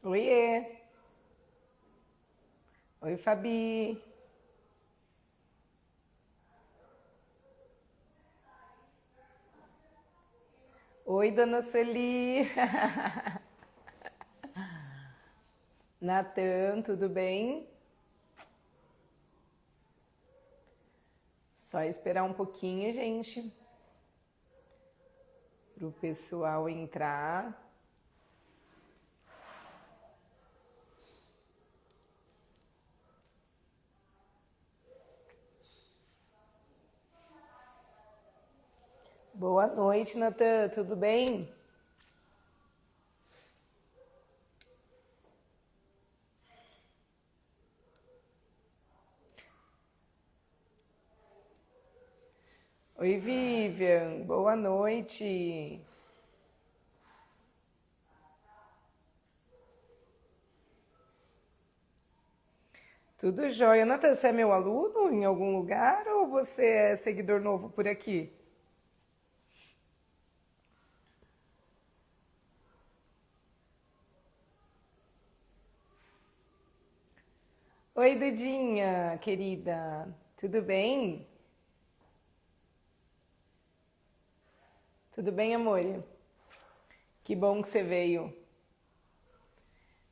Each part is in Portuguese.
Oiê! Oi, Fabi! Oi, dona Sueli! Natan, tudo bem? Só esperar um pouquinho, gente, para o pessoal entrar. Boa noite, Natan, tudo bem? Oi, Vivian, boa noite. Tudo jóia. Natan, você é meu aluno em algum lugar ou você é seguidor novo por aqui? Oi, Dudinha, querida, tudo bem? Tudo bem, amor? Que bom que você veio.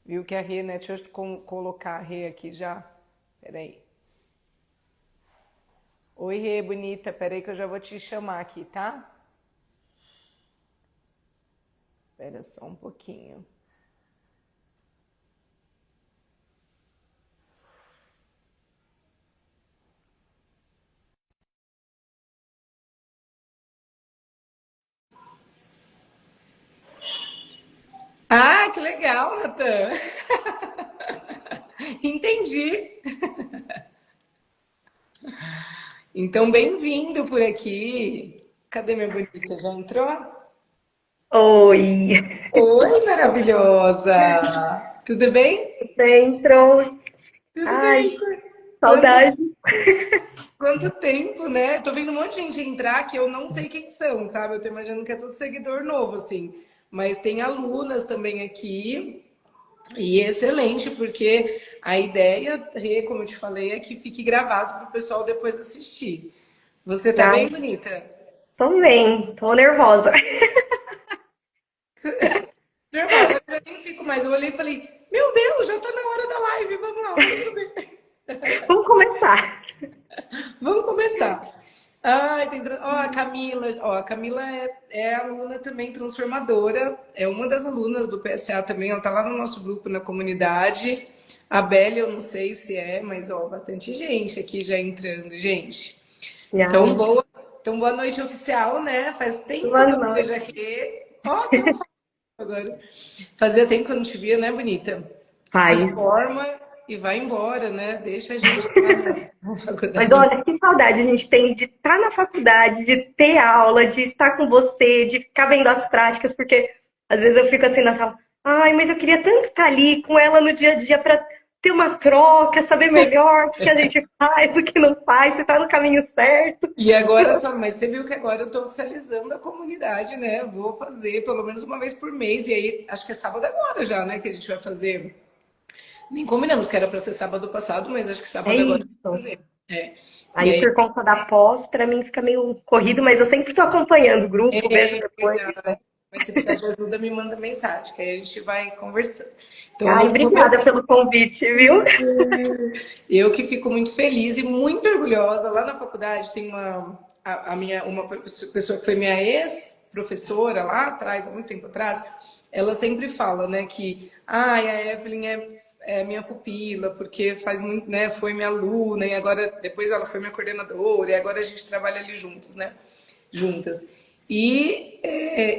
Viu que a Rê, né? Deixa eu colocar a Rê aqui já. Peraí. Oi, Rê, bonita. Peraí que eu já vou te chamar aqui, tá? Espera só um pouquinho. Ah, que legal, Natan. Entendi. Então, bem-vindo por aqui. Cadê minha bonita? Já entrou? Oi, Oi, maravilhosa. Tudo bem? entrou. Tudo Ai, bem. Quanto, saudade. quanto tempo, né? Tô vendo um monte de gente entrar que eu não sei quem são, sabe? Eu tô imaginando que é tudo seguidor novo, assim. Mas tem alunas também aqui. E excelente, porque a ideia, Rê, como eu te falei, é que fique gravado para o pessoal depois assistir. Você tá bem Ai, bonita? tô bem, tô nervosa. Normal, eu já nem fico mais. Eu olhei e falei, meu Deus, já tá na hora da live, vamos lá, vamos fazer. Vamos começar. Vamos começar. Ai, ó, a Camila, ó, a Camila é aluna também transformadora, é uma das alunas do PSA também, ela tá lá no nosso grupo na comunidade. A Bela, eu não sei se é, mas ó, bastante gente aqui já entrando, gente. Então, Ai, boa noite oficial, né? Faz tempo boa que eu não vejo noite. aqui. Ó, até um agora. Fazia tempo que eu não te via, né, bonita? Se Faz. forma e vai embora, né? Deixa a gente lá na Mas faculdade. olha, que saudade a gente tem de estar na faculdade, de ter aula, de estar com você, de ficar vendo as práticas, porque às vezes eu fico assim na sala, ai, mas eu queria tanto estar ali com ela no dia a dia para ter uma troca, saber melhor o que a gente faz, o que não faz, se está no caminho certo. E agora só, mas você viu que agora eu estou oficializando a comunidade, né? Vou fazer pelo menos uma vez por mês, e aí acho que é sábado agora já, né? Que a gente vai fazer. Nem combinamos que era para ser sábado passado, mas acho que É sábado agora vai isso. fazer. É. E Aí, aí por conta da pós, pra mim fica meio corrido, mas eu sempre tô acompanhando o grupo, vejo é depois. verdade. Mas se precisar de ajuda, me manda mensagem, que aí a gente vai conversando. Então Ai, vamos obrigada começar. pelo convite, viu? Eu que fico muito feliz e muito orgulhosa. Lá na faculdade tem a minha, uma pessoa que foi minha ex-professora lá atrás, há muito tempo atrás, ela sempre fala, né, que a Evelyn é minha pupila, porque faz muito, né, foi minha aluna, e agora depois ela foi minha coordenadora, e agora a gente trabalha ali juntos, né? Juntas. E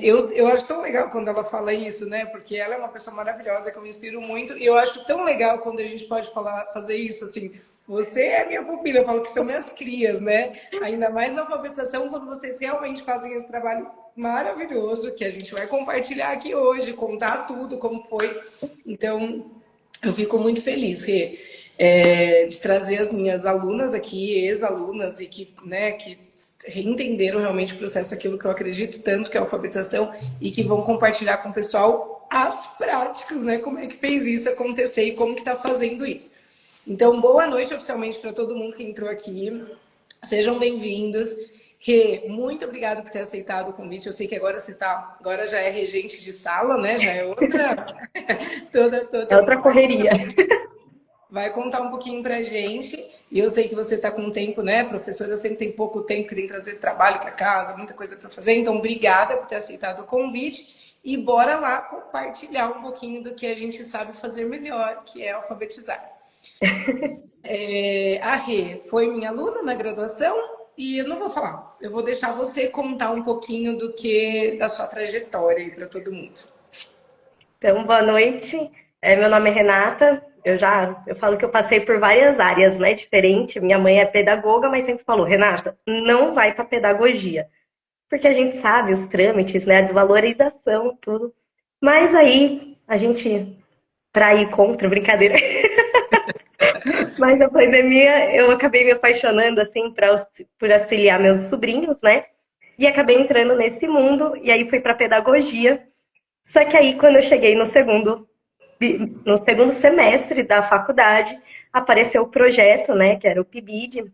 eu acho tão legal quando ela fala isso, né? Porque ela é uma pessoa maravilhosa que eu me inspiro muito. E eu acho tão legal quando a gente pode fazer isso assim. Você é minha pupila, eu falo que são minhas crias, né? Ainda mais na alfabetização, quando vocês realmente fazem esse trabalho maravilhoso que a gente vai compartilhar aqui hoje, contar tudo como foi. Então, eu fico muito feliz, Rê, de trazer as minhas alunas aqui, ex-alunas, e que reentenderam realmente o processo, aquilo que eu acredito tanto, que é a alfabetização, e que vão compartilhar com o pessoal. as práticas, né? Como é que fez isso acontecer e como que está fazendo isso. Então, boa noite oficialmente para todo mundo que entrou aqui. Sejam bem-vindos. Rê, muito obrigada por ter aceitado o convite. Eu sei que agora agora já é regente de sala, né? Já é outra, É outra correria. Vai contar um pouquinho pra gente. E eu sei que você está com tempo, né? Professora sempre tem pouco tempo, que tem que trazer trabalho para casa, muita coisa para fazer. Então, obrigada por ter aceitado o convite. E bora lá compartilhar um pouquinho do que a gente sabe fazer melhor, que é alfabetizar. A Rê foi minha aluna na graduação e eu não vou falar. Eu vou deixar você contar um pouquinho da sua trajetória aí para todo mundo. Então, boa noite. Meu nome é Renata. Eu falo que eu passei por várias áreas, né, diferente. Minha mãe é pedagoga, mas sempre falou, Renata, não vai para pedagogia, porque a gente sabe os trâmites, né, a desvalorização, tudo. Mas aí a gente para ir contra, brincadeira. Mas na pandemia eu acabei me apaixonando assim por auxiliar meus sobrinhos, né? E acabei entrando nesse mundo e aí fui para pedagogia. Só que aí quando eu cheguei no segundo semestre da faculdade, apareceu o projeto, né, que era o PIBID,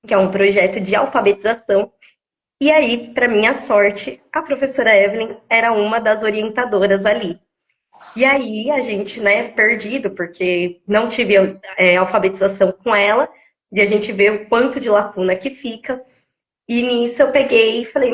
que é um projeto de alfabetização. E aí, para minha sorte, a professora Evelyn era uma das orientadoras ali. E aí, a gente, né, perdido, porque não tive alfabetização com ela, e a gente vê o quanto de lacuna que fica. E nisso eu peguei e falei,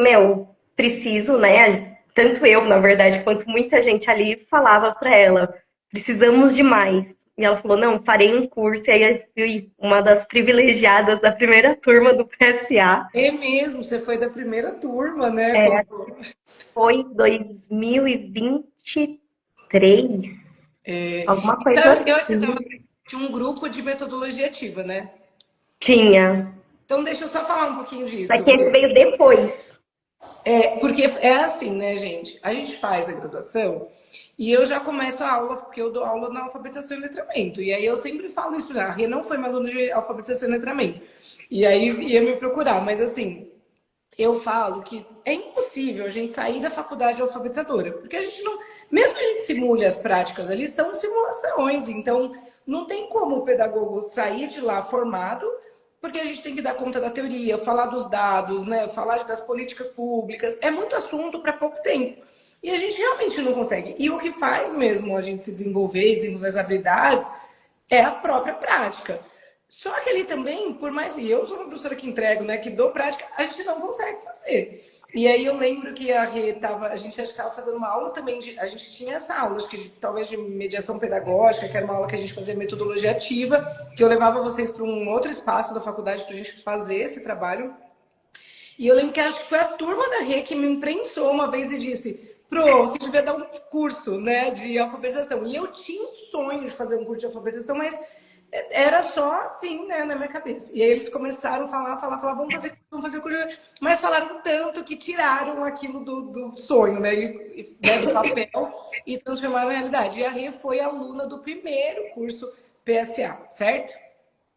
preciso, né? Tanto eu, na verdade, quanto muita gente ali falava para ela, precisamos de mais. E ela falou, não, farei um curso, e aí eu fui uma das privilegiadas da primeira turma do PSA. É mesmo, você foi da primeira turma, né? Foi 2023, alguma coisa Eu acho que assim. tinha um grupo de metodologia ativa, né? Tinha. Então deixa eu só falar um pouquinho disso. Só que esse veio depois. Porque é assim, né, gente? A gente faz a graduação e eu já começo a aula, porque eu dou aula na alfabetização e letramento. E aí eu sempre falo isso, a Rê não foi uma aluna de alfabetização e letramento. E aí ia me procurar, mas assim, eu falo que é impossível a gente sair da faculdade alfabetizadora, porque a gente não, mesmo que a gente simule as práticas ali, são simulações, então não tem como o pedagogo sair de lá formado, porque a gente tem que dar conta da teoria, falar dos dados, né, falar das políticas públicas, é muito assunto para pouco tempo. E a gente realmente não consegue. E o que faz mesmo a gente se desenvolver as habilidades, é a própria prática. Só que ali também, por mais que eu sou uma professora que entrego, né, que dou prática, a gente não consegue fazer. E aí eu lembro que a gente estava fazendo uma aula também, a gente tinha essa aula, acho que talvez de mediação pedagógica, que era uma aula que a gente fazia metodologia ativa, que eu levava vocês para um outro espaço da faculdade para a gente fazer esse trabalho. E eu lembro que acho que foi a turma da Rê que me imprensou uma vez e disse, você devia dar um curso, né, de alfabetização. E eu tinha um sonho de fazer um curso de alfabetização, mas era só assim, né, na minha cabeça. E aí eles começaram a falar, vamos fazer curso. Mas falaram tanto que tiraram aquilo do sonho, né, do papel e transformaram em realidade. E a Rê foi aluna do primeiro curso PSA, certo?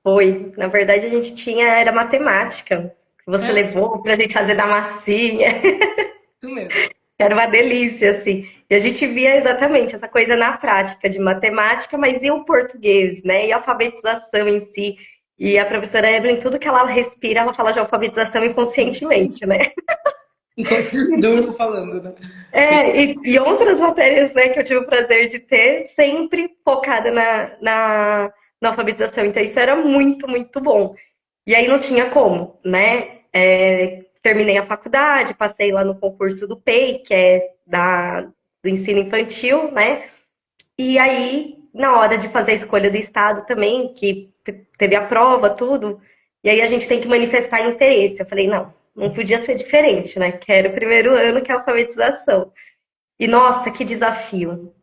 Foi. Na verdade, a gente era matemática, que você levou pra gente fazer da massinha. Isso mesmo. Era uma delícia, assim. E a gente via exatamente essa coisa na prática de matemática, mas e o português, né? E a alfabetização em si. E a professora Evelyn, tudo que ela respira, ela fala de alfabetização inconscientemente, né? Durmo falando, né? E outras matérias, né, que eu tive o prazer de ter, sempre focada na alfabetização. Então, isso era muito, muito bom. E aí não tinha como, né? Terminei a faculdade, passei lá no concurso do PEI, que é do ensino infantil, né? E aí, na hora de fazer a escolha do estado também, que teve a prova, tudo, e aí a gente tem que manifestar interesse. Eu falei, não podia ser diferente, né? Que era o primeiro ano, que é a alfabetização. E, nossa, que desafio.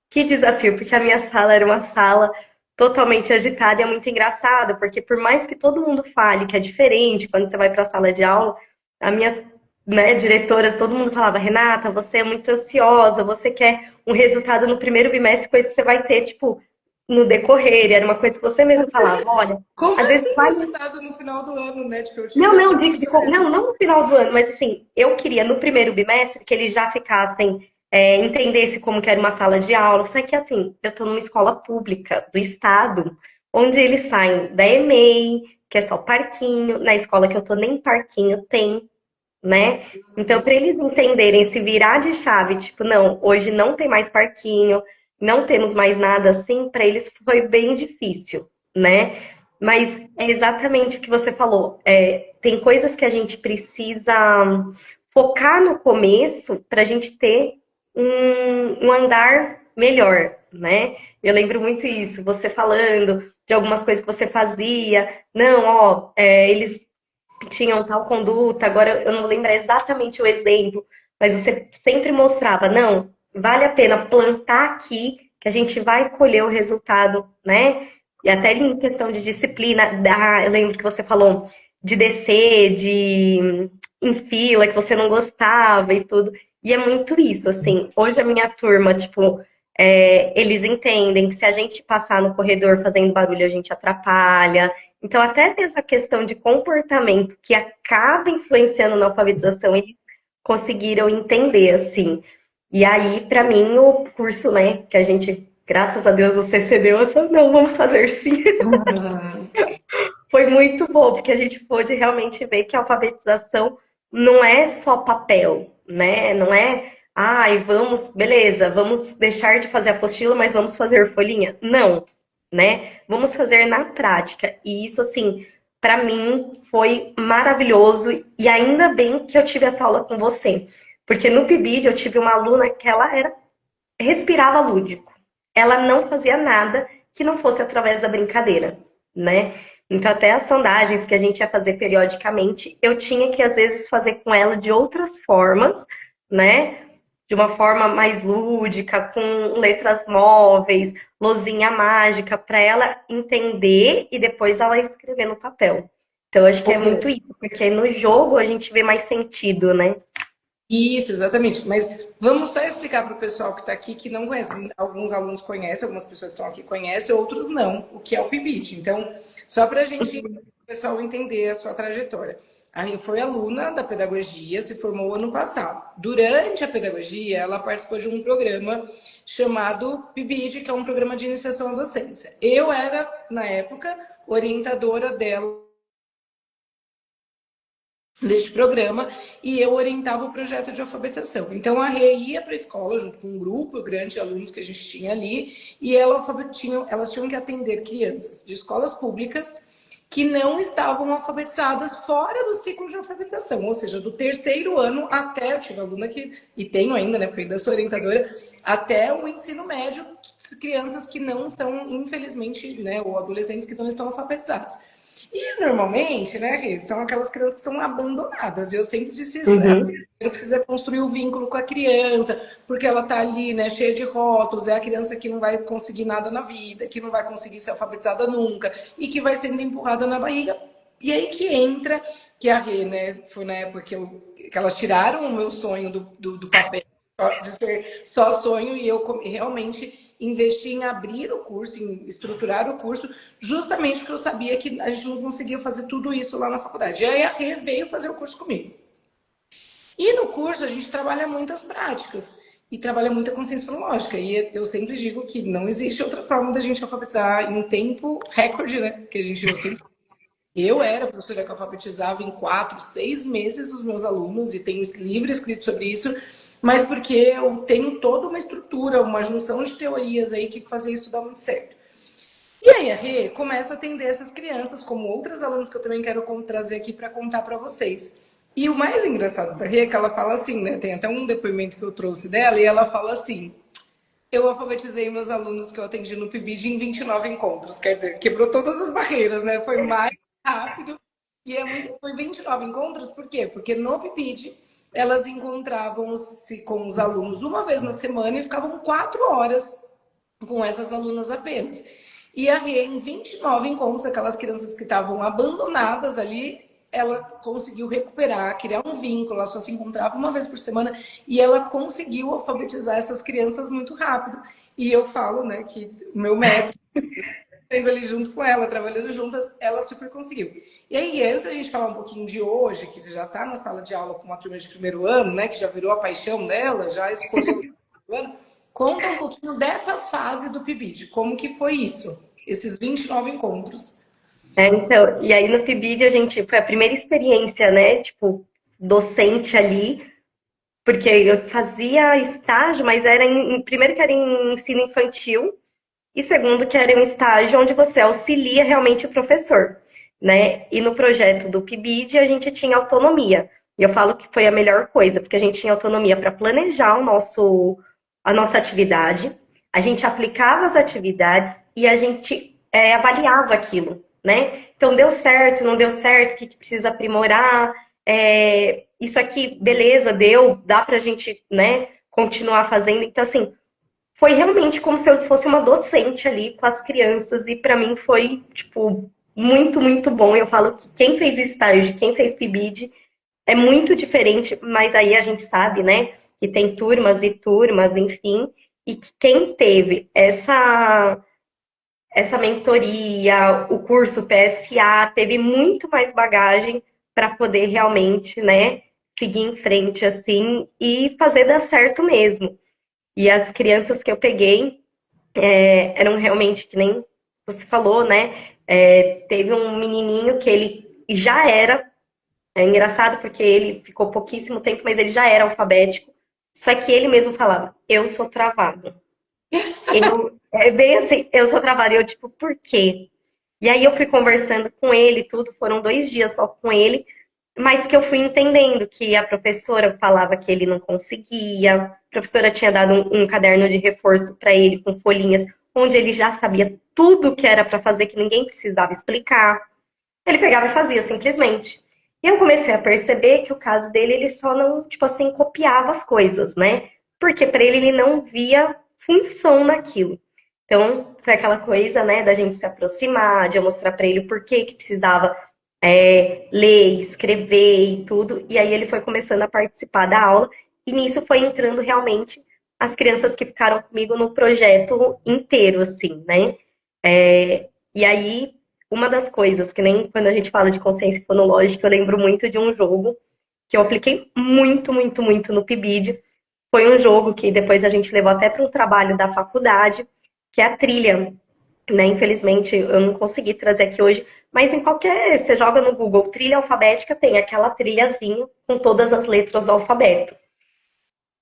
Que desafio, porque a minha sala era uma sala totalmente agitada e é muito engraçado, porque por mais que todo mundo fale que é diferente quando você vai para a sala de aula, as minhas, né, diretoras, todo mundo falava, Renata, você é muito ansiosa, você quer um resultado no primeiro bimestre, coisa que você vai ter, tipo, no decorrer, era uma coisa que você mesmo falava, olha... Como às vezes resultado no final do ano, né? Tipo, não no final do ano, mas assim, eu queria no primeiro bimestre que eles já ficassem entendesse como que era uma sala de aula. Só que assim, eu estou numa escola pública do estado, onde eles saem da EMEI, que é só parquinho, na escola que eu tô nem parquinho tem, né? Então, para eles entenderem, se virar de chave, tipo, não, hoje não tem mais parquinho, não temos mais nada assim, para eles foi bem difícil, né? Mas é exatamente o que você falou. Tem coisas que a gente precisa focar no começo para a gente ter um andar melhor, né? Eu lembro muito isso, você falando de algumas coisas que você fazia. Não, ó, eles tinham tal conduta, agora eu não vou lembrar exatamente o exemplo, mas você sempre mostrava, não, vale a pena plantar aqui, que a gente vai colher o resultado, né? E até em questão de disciplina, eu lembro que você falou de descer, de em fila, que você não gostava e tudo. E é muito isso, assim. Hoje a minha turma, tipo, eles entendem que se a gente passar no corredor fazendo barulho, a gente atrapalha. Então, até essa questão de comportamento que acaba influenciando na alfabetização, eles conseguiram entender, assim. E aí, para mim, o curso, né, que a gente, graças a Deus, você cedeu, eu falei, não, vamos fazer sim. Uhum. Foi muito bom, porque a gente pôde realmente ver que a alfabetização não é só papel, né? Não é, ai, vamos, beleza, vamos deixar de fazer apostila, mas vamos fazer folhinha. Não, né? Vamos fazer na prática. E isso, assim, para mim foi maravilhoso. E ainda bem que eu tive essa aula com você. Porque no PIBID eu tive uma aluna que ela respirava lúdico. Ela não fazia nada que não fosse através da brincadeira, né? Então, até as sondagens que a gente ia fazer periodicamente, eu tinha que, às vezes, fazer com ela de outras formas, né? De uma forma mais lúdica, com letras móveis, lousinha mágica, para ela entender e depois ela escrever no papel. Então, acho que é muito isso, porque no jogo a gente vê mais sentido, né? Isso, exatamente. Mas vamos só explicar para o pessoal que está aqui, que não conhece. Alguns alunos conhecem, algumas pessoas que estão aqui conhecem, outros não, o que é o PIBID. Então, só para a gente, o pessoal entender a sua trajetória. A Rê foi aluna da pedagogia, se formou ano passado. Durante a pedagogia, ela participou de um programa chamado PIBID, que é um programa de iniciação à docência. Eu era, na época, orientadora dela deste programa e eu orientava o projeto de alfabetização. Então a Rê ia para a escola junto com um grupo grande de alunos que a gente tinha ali e elas tinham que atender crianças de escolas públicas que não estavam alfabetizadas fora do ciclo de alfabetização, ou seja, do terceiro ano até, eu tive aluna que, e tenho ainda, né, porque eu ainda sou orientadora, até o ensino médio, crianças que não são, infelizmente, né, ou adolescentes que não estão alfabetizados. E normalmente, né, Rê, são aquelas crianças que estão abandonadas. Eu sempre disse isso, né? Uhum. Precisa construir o um vínculo com a criança, porque ela tá ali, né, cheia de rótulos, é a criança que não vai conseguir nada na vida, que não vai conseguir ser alfabetizada nunca, e que vai sendo empurrada na barriga. E aí que entra, que a Rê, né, foi na época que elas tiraram o meu sonho do papel, de ser só sonho, e eu realmente investi em abrir o curso, em estruturar o curso, justamente porque eu sabia que a gente não conseguia fazer tudo isso lá na faculdade. E aí a Rê veio fazer o curso comigo. E no curso a gente trabalha muitas práticas e trabalha muita consciência fonológica. E eu sempre digo que não existe outra forma da gente alfabetizar em um tempo recorde, né? Que a gente eu sempre. Eu era a professora que alfabetizava em 4, 6 meses os meus alunos e tenho livro escrito sobre isso, mas porque eu tenho toda uma estrutura, uma junção de teorias aí que fazia isso dar muito certo. E aí a Rê começa a atender essas crianças, como outras alunas que eu também quero trazer aqui para contar para vocês. E o mais engraçado da Rê é que ela fala assim, né? Tem até um depoimento que eu trouxe dela, e ela fala assim: eu alfabetizei meus alunos que eu atendi no PIBID em 29 encontros. Quer dizer, quebrou todas as barreiras, né? Foi mais rápido. E foi 29 encontros, por quê? Porque no PIBID elas encontravam-se com os alunos uma vez na semana e ficavam 4 horas com essas alunas apenas. E a Rê, em 29 encontros, aquelas crianças que estavam abandonadas ali, ela conseguiu recuperar, criar um vínculo, ela só se encontrava uma vez por semana e ela conseguiu alfabetizar essas crianças muito rápido. E eu falo, né, que o meu método fez ali junto com ela, trabalhando juntas, ela super conseguiu. E aí, antes da gente falar um pouquinho de hoje, que você já está na sala de aula com uma turma de primeiro ano, né, que já virou a paixão dela, já escolheu o ano, conta um pouquinho dessa fase do PIBID, como que foi isso, esses 29 encontros. Então, e aí no PIBID a gente foi a primeira experiência, né? Tipo, docente ali, porque eu fazia estágio, mas era primeiro que era em ensino infantil, e segundo que era um estágio onde você auxilia realmente o professor, né? E no projeto do PIBID a gente tinha autonomia. E eu falo que foi a melhor coisa, porque a gente tinha autonomia para planejar a nossa atividade, a gente aplicava as atividades e a gente avaliava aquilo, né? Então, deu certo, não deu certo, o que precisa aprimorar, isso aqui, beleza, dá pra gente, né, continuar fazendo. Então, assim, foi realmente como se eu fosse uma docente ali com as crianças e para mim foi, tipo, muito, muito bom. Eu falo que quem fez estágio, quem fez PIBID é muito diferente, mas aí a gente sabe, né, que tem turmas e turmas, enfim, e que quem teve essa mentoria, o curso PSA, teve muito mais bagagem para poder realmente, né, seguir em frente assim e fazer dar certo mesmo. E as crianças que eu peguei eram realmente, que nem você falou, né? Teve um menininho que ele já era, é engraçado porque ele ficou pouquíssimo tempo, mas ele já era alfabético. Só que ele mesmo falava, eu sou travado. É bem assim, eu sou travado. E eu, tipo, por quê? E aí eu fui conversando com ele, tudo, foram 2 dias só com ele, mas que eu fui entendendo que a professora falava que ele não conseguia, a professora tinha dado um caderno de reforço para ele com folhinhas, onde ele já sabia tudo que era para fazer, que ninguém precisava explicar. Ele pegava e fazia simplesmente. E eu comecei a perceber que o caso dele, ele só não, tipo assim, copiava as coisas, né? Porque para ele não via função naquilo. Então, foi aquela coisa, né, da gente se aproximar, de eu mostrar para ele o porquê que precisava ler, escrever e tudo. E aí ele foi começando a participar da aula. E nisso foi entrando realmente as crianças que ficaram comigo no projeto inteiro, assim, né? E aí, uma das coisas, que nem quando a gente fala de consciência fonológica, eu lembro muito de um jogo que eu apliquei muito, muito, muito no PIBID. Foi um jogo que depois a gente levou até para um trabalho da faculdade, que é a trilha, né? Infelizmente, eu não consegui trazer aqui hoje, mas em qualquer. Você joga no Google trilha alfabética, tem aquela trilhazinha com todas as letras do alfabeto.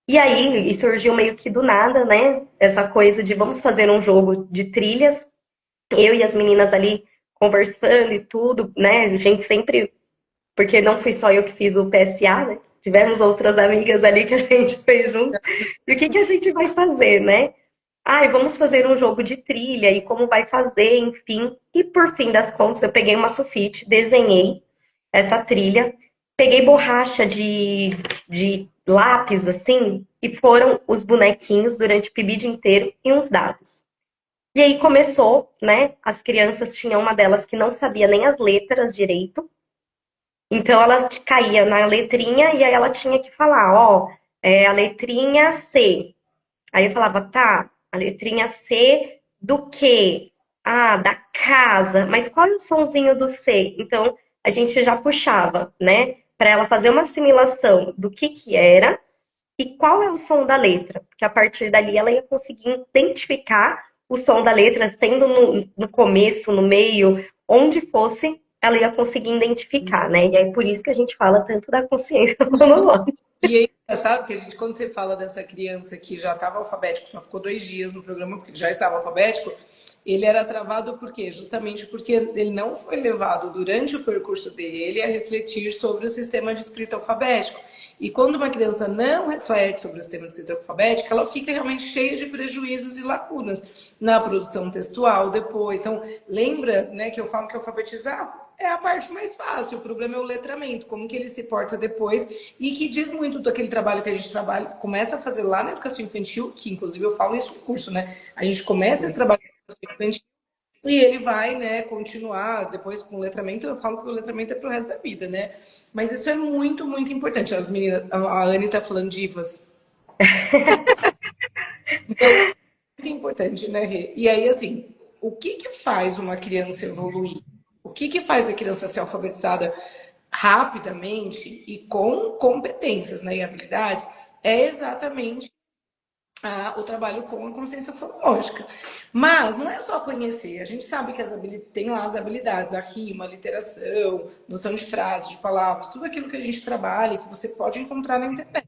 E aí, e surgiu meio que do nada, né? Essa coisa de vamos fazer um jogo de trilhas, eu e as meninas ali conversando e tudo, né? A gente sempre. Porque não fui só eu que fiz o PSA, né? Tivemos outras amigas ali que a gente fez junto. E o que, que a gente vai fazer, né? Ai, vamos fazer um jogo de trilha e como vai fazer, enfim. E por fim das contas, eu peguei uma sulfite, desenhei essa trilha, peguei borracha de lápis, assim, e foram os bonequinhos durante o PIBID inteiro e uns dados. E aí começou, né? As crianças tinham uma delas que não sabia nem as letras direito. Então ela caía na letrinha e aí ela tinha que falar, ó, a letrinha C. Aí eu falava, tá, a letrinha C do quê? Ah, da casa. Mas qual é o sonzinho do C? Então, a gente já puxava, né? Para ela fazer uma assimilação do que era e qual é o som da letra. Porque a partir dali ela ia conseguir identificar o som da letra, sendo no começo, no meio, onde fosse, ela ia conseguir identificar, né? E aí por isso que a gente fala tanto da consciência fonológica. E aí, sabe que a gente, quando você fala dessa criança que já estava alfabético, só ficou 2 dias no programa porque já estava alfabético, ele era travado por quê? Justamente porque ele não foi levado durante o percurso dele a refletir sobre o sistema de escrita alfabético. E quando uma criança não reflete sobre o sistema de escrita alfabética, ela fica realmente cheia de prejuízos e lacunas na produção textual depois. Então, lembra, né, que eu falo que alfabetizar é a parte mais fácil, o problema é o letramento, como que ele se porta depois, e que diz muito daquele trabalho que a gente começa a fazer lá na educação infantil, que inclusive eu falo isso no curso, né? A gente começa esse trabalho na educação infantil e ele vai, né, continuar depois com o letramento. Eu falo que o letramento é pro resto da vida, né? Mas isso é muito, muito importante. As meninas, a Anne tá falando divas. Então, muito importante, né, Rê? E aí, assim, o que que faz uma criança evoluir? O que que faz a criança ser alfabetizada rapidamente e com competências, né, e habilidades? É exatamente o trabalho com a consciência fonológica. Mas não é só conhecer. A gente sabe que tem lá as habilidades, a rima, a literação, noção de frases, de palavras, tudo aquilo que a gente trabalha e que você pode encontrar na internet.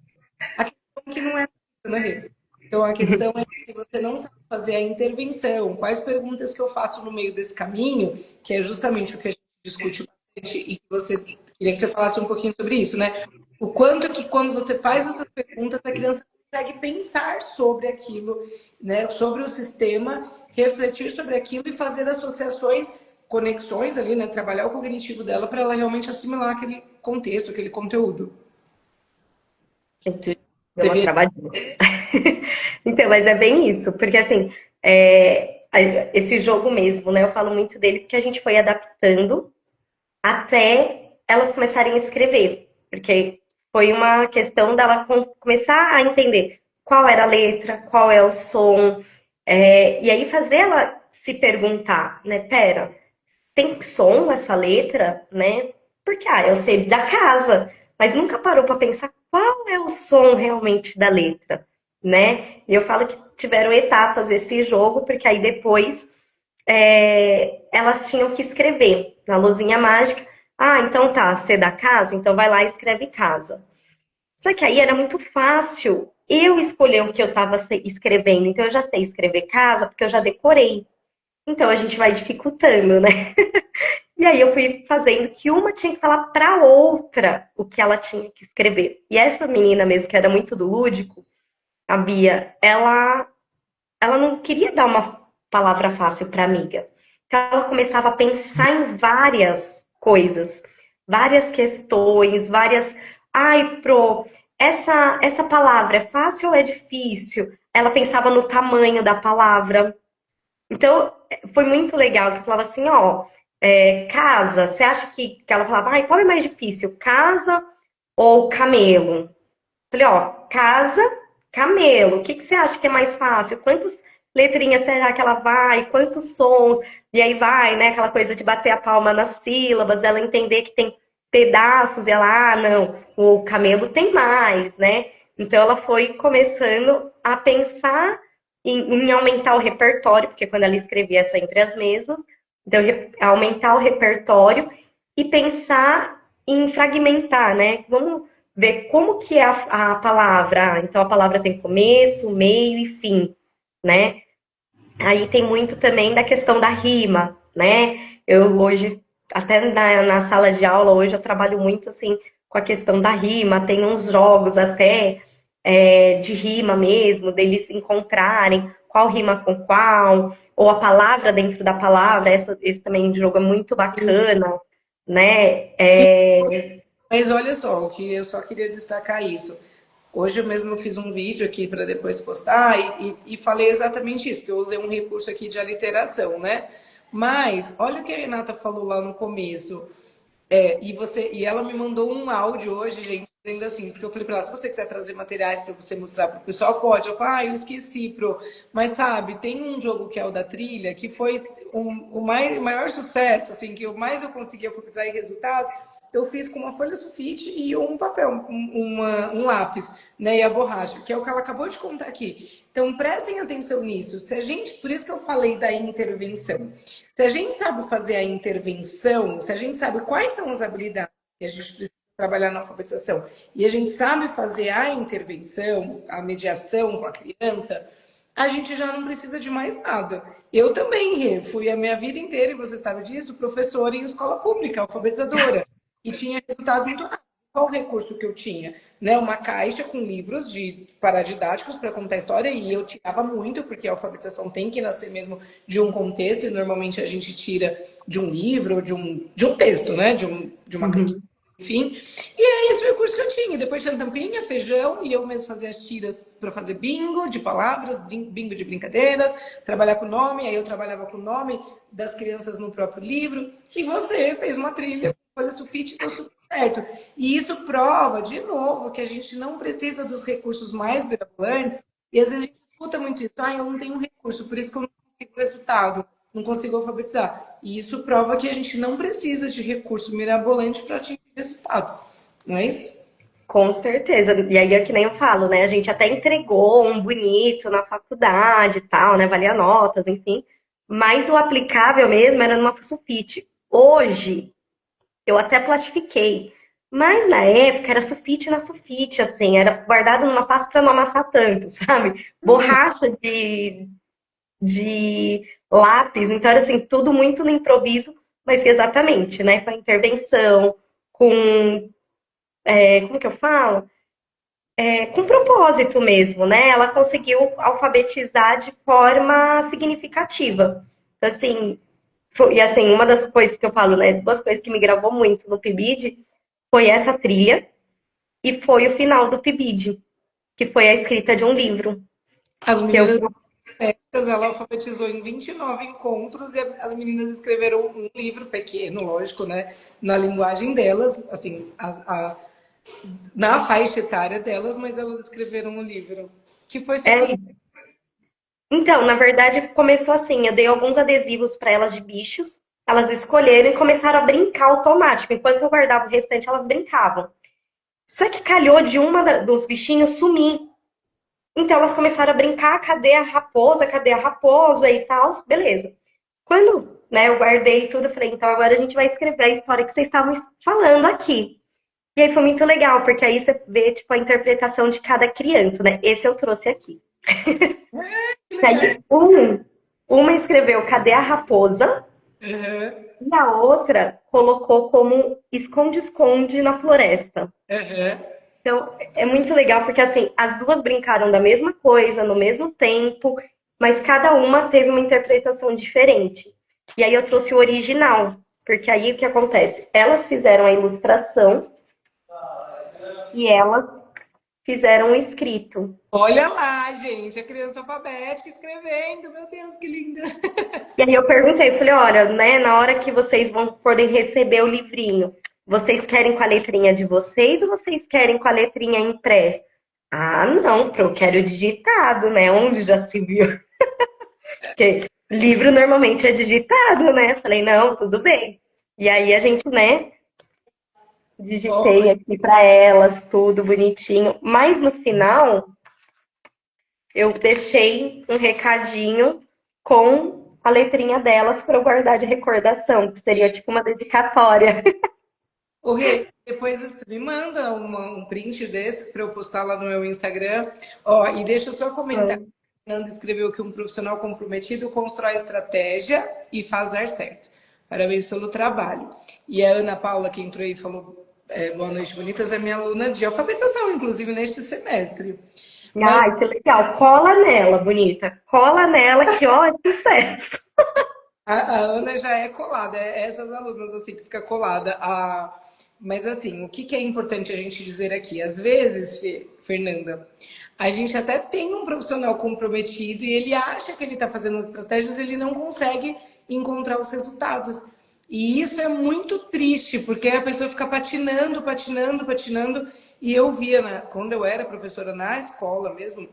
A questão é que não é isso, né, Rê? Então, a questão é que se você não sabe fazer a intervenção, quais perguntas que eu faço no meio desse caminho, que é justamente o que a gente discute bastante e que queria que você falasse um pouquinho sobre isso, né? O quanto que quando você faz essas perguntas, a criança consegue pensar sobre aquilo, né? Sobre o sistema, refletir sobre aquilo e fazer associações, conexões ali, né? Trabalhar o cognitivo dela para ela realmente assimilar aquele contexto, aquele conteúdo. Deu uma travadinha. Então, mas é bem isso, porque assim, esse jogo mesmo, né? Eu falo muito dele porque a gente foi adaptando até elas começarem a escrever, porque foi uma questão dela começar a entender qual era a letra, qual é o som, e aí fazer ela se perguntar, né? Pera, tem som essa letra, né? Porque, eu sei da casa, mas nunca parou para pensar qual é o som realmente da letra, né? E eu falo que tiveram etapas esse jogo, porque aí depois elas tinham que escrever na luzinha mágica. Então tá, C da casa, então vai lá e escreve casa. Só que aí era muito fácil eu escolher o que eu estava escrevendo. Então eu já sei escrever casa, porque eu já decorei. Então a gente vai dificultando, né? E aí eu fui fazendo que uma tinha que falar para outra o que ela tinha que escrever. E essa menina mesmo, que era muito do lúdico, a Bia, ela não queria dar uma palavra fácil para amiga. Então ela começava a pensar em várias coisas, várias questões, várias. Ai, essa palavra é fácil ou é difícil? Ela pensava no tamanho da palavra. Então, foi muito legal, que eu falava assim, casa, você acha que ela falava, qual é mais difícil, casa ou camelo? Falei, casa, camelo, o que você acha que é mais fácil? Quantas letrinhas será que ela vai? Quantos sons? E aí vai, né, aquela coisa de bater a palma nas sílabas, ela entender que tem pedaços, e ela, não, o camelo tem mais, né? Então ela foi começando a pensar em aumentar o repertório, porque quando ela escrevia essa entre as mesmas, então aumentar o repertório e pensar em fragmentar, né? Vamos ver como que é a palavra. Então a palavra tem começo, meio e fim, né? Aí tem muito também da questão da rima, né? Eu hoje, até na sala de aula, hoje eu trabalho muito assim com a questão da rima, tem uns jogos até de rima mesmo, deles encontrarem qual rima com qual, ou a palavra dentro da palavra, esse também jogo é muito bacana, né? Mas olha só, o que eu só queria destacar isso. Hoje eu mesmo fiz um vídeo aqui para depois postar e falei exatamente isso, porque eu usei um recurso aqui de aliteração, né? Mas olha o que a Renata falou lá no começo. E ela me mandou um áudio hoje, gente, dizendo assim, porque eu falei para ela, se você quiser trazer materiais para você mostrar para o pessoal, pode. Eu falei, eu esqueci, Pro. Mas sabe, tem um jogo que é o da trilha, que foi o maior sucesso, assim, que mais eu consegui alfabetizar em resultados, eu fiz com uma folha sulfite e um papel, um lápis, né, e a borracha, que é o que ela acabou de contar aqui. Então, prestem atenção nisso. Se a gente, por isso que eu falei da intervenção. Se a gente sabe fazer a intervenção, se a gente sabe quais são as habilidades que a gente precisa trabalhar na alfabetização, e a gente sabe fazer a intervenção, a mediação com a criança, a gente já não precisa de mais nada. Eu também fui a minha vida inteira, e você sabe disso, professora em escola pública, alfabetizadora, e tinha resultados muito rápidos. Qual o recurso que eu tinha? Né, uma caixa com livros paradidáticos para contar história, e eu tirava muito, porque a alfabetização tem que nascer mesmo de um contexto, e normalmente a gente tira de um livro, de um texto, né? De uma cantiga, enfim. E é esse o recurso que eu tinha. Depois tinha tampinha, feijão, e eu mesmo fazia as tiras para fazer bingo de palavras, bingo de brincadeiras, trabalhar com o nome, aí eu trabalhava com o nome das crianças no próprio livro, e você fez uma trilha, folha sulfite, deu super certo. E isso prova, de novo, que a gente não precisa dos recursos mais mirabolantes, e às vezes a gente escuta muito isso, eu não tenho recurso, por isso que eu não consigo resultado. não consigo alfabetizar. E isso prova que a gente não precisa de recurso mirabolante para atingir resultados, não é isso? Com certeza. E aí é que nem eu falo, né? A gente até entregou um bonito na faculdade e tal, né? Valia notas, enfim. Mas o aplicável mesmo era numa sulfite. Hoje, eu até plastifiquei. Mas na época era sulfite na sulfite, assim, era guardado numa pasta para não amassar tanto, sabe? Borracha de lápis, então era assim, tudo muito no improviso, mas exatamente, né? Com a intervenção, com. Como que eu falo? Com propósito mesmo, né? Ela conseguiu alfabetizar de forma significativa. Então, assim, e assim, uma das coisas que eu falo, né? Duas coisas que me gravou muito no PIBID foi essa trilha e foi o final do PIBID, que foi a escrita de um livro. As Que eu, meninas, ela alfabetizou em 29 encontros e as meninas escreveram um livro pequeno, lógico, né? Na linguagem delas, assim, na faixa etária delas, mas elas escreveram um livro que foi super. é, então, na verdade, começou assim: eu dei alguns adesivos para elas de bichos, elas escolheram e começaram a brincar automático. Enquanto eu guardava o restante, elas brincavam. Só que calhou de dos bichinhos sumir. Então elas começaram a brincar, cadê a raposa e tal, beleza. Quando, né, eu guardei tudo, eu falei, então agora a gente vai escrever a história que vocês estavam falando aqui. E aí foi muito legal, porque aí você vê, tipo, a interpretação de cada criança, né? Esse eu trouxe aqui. Que E legal. aí, uma escreveu Cadê a Raposa? Uhum, E a outra colocou como Esconde-esconde na floresta. uhum. Então, é muito legal porque assim, as duas brincaram da mesma coisa, no mesmo tempo, mas cada uma teve uma interpretação diferente. E aí eu trouxe o original, porque aí o que acontece? Elas fizeram a ilustração e elas fizeram o escrito. Olha lá, gente, a criança alfabética escrevendo, meu Deus, que linda. E aí eu perguntei, falei, olha, né, na hora que vocês vão forem receber o livrinho, vocês querem com a letrinha de vocês ou vocês querem com a letrinha impressa? Ah, não, eu quero digitado, né? Onde já se viu? Porque livro normalmente é digitado, né? Falei, não, tudo bem. E aí a gente, né, digitei aqui para elas, tudo bonitinho. Mas no final, eu deixei um recadinho com a letrinha delas para eu guardar de recordação, que seria tipo uma dedicatória. Ô, Rê, depois você me manda um print desses para eu postar lá no meu Instagram. Ó, e deixa eu só comentar. A Fernanda escreveu que um profissional comprometido constrói estratégia e faz dar certo. Parabéns pelo trabalho. E a Ana Paula, que entrou aí e falou boa noite, bonitas, é minha aluna de alfabetização, inclusive neste semestre. Mas Ai, que legal. Cola nela, bonita. Cola nela que, ó, é sucesso. a Ana já é colada, é essas alunas assim que fica colada. Mas assim, o que, que é importante a gente dizer aqui? Às vezes, Fernanda, a gente até tem um profissional comprometido e ele acha que ele está fazendo as estratégias, ele não consegue encontrar os resultados. E isso é muito triste, porque a pessoa fica patinando, patinando, patinando. E eu via, quando eu era professora na escola mesmo,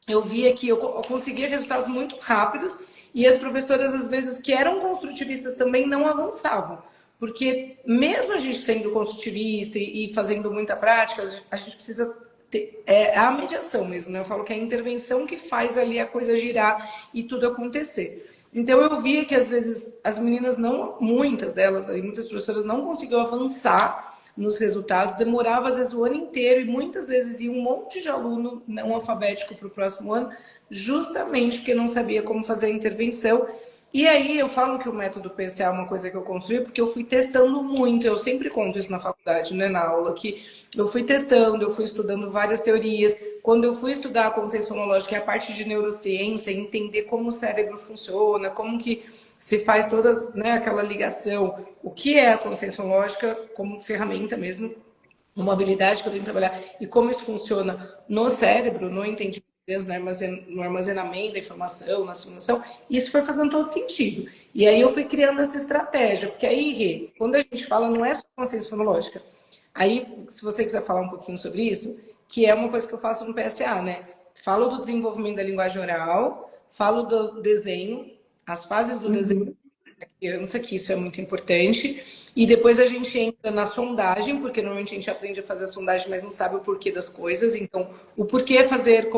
eu via que eu conseguia resultados muito rápidos e as professoras, às vezes, que eram construtivistas também não avançavam. Porque mesmo a gente sendo construtivista e fazendo muita prática, a gente precisa ter a mediação mesmo, né? Eu falo que é a intervenção que faz ali a coisa girar e tudo acontecer. Então eu via que às vezes as meninas não, muitas delas, muitas professoras não conseguiam avançar nos resultados, demorava às vezes o ano inteiro e muitas vezes ia um monte de aluno não alfabético para o próximo ano, justamente porque não sabia como fazer a intervenção. E aí eu falo que o método PSA é uma coisa que eu construí porque eu fui testando muito, eu sempre conto isso na faculdade, né, na aula, que eu fui testando, eu fui estudando várias teorias. Quando eu fui estudar a consciência fonológica, que é a parte de neurociência, entender como o cérebro funciona, como que se faz toda, né, aquela ligação, o que é a consciência fonológica como ferramenta mesmo, uma habilidade que eu tenho que trabalhar, e como isso funciona no cérebro, no entendimento, no armazenamento da informação, na assimilação, isso foi fazendo todo sentido. E aí eu fui criando essa estratégia, porque aí, Rê, quando a gente fala, não é só consciência fonológica. Aí, se você quiser falar um pouquinho sobre isso, que é uma coisa que eu faço no PSA, né? Falo do desenvolvimento da linguagem oral, falo do desenho, as fases do desenho Uhum. da criança, que isso é muito importante, e depois a gente entra na sondagem, porque normalmente a gente aprende a fazer a sondagem, mas não sabe o porquê das coisas, então o porquê fazer,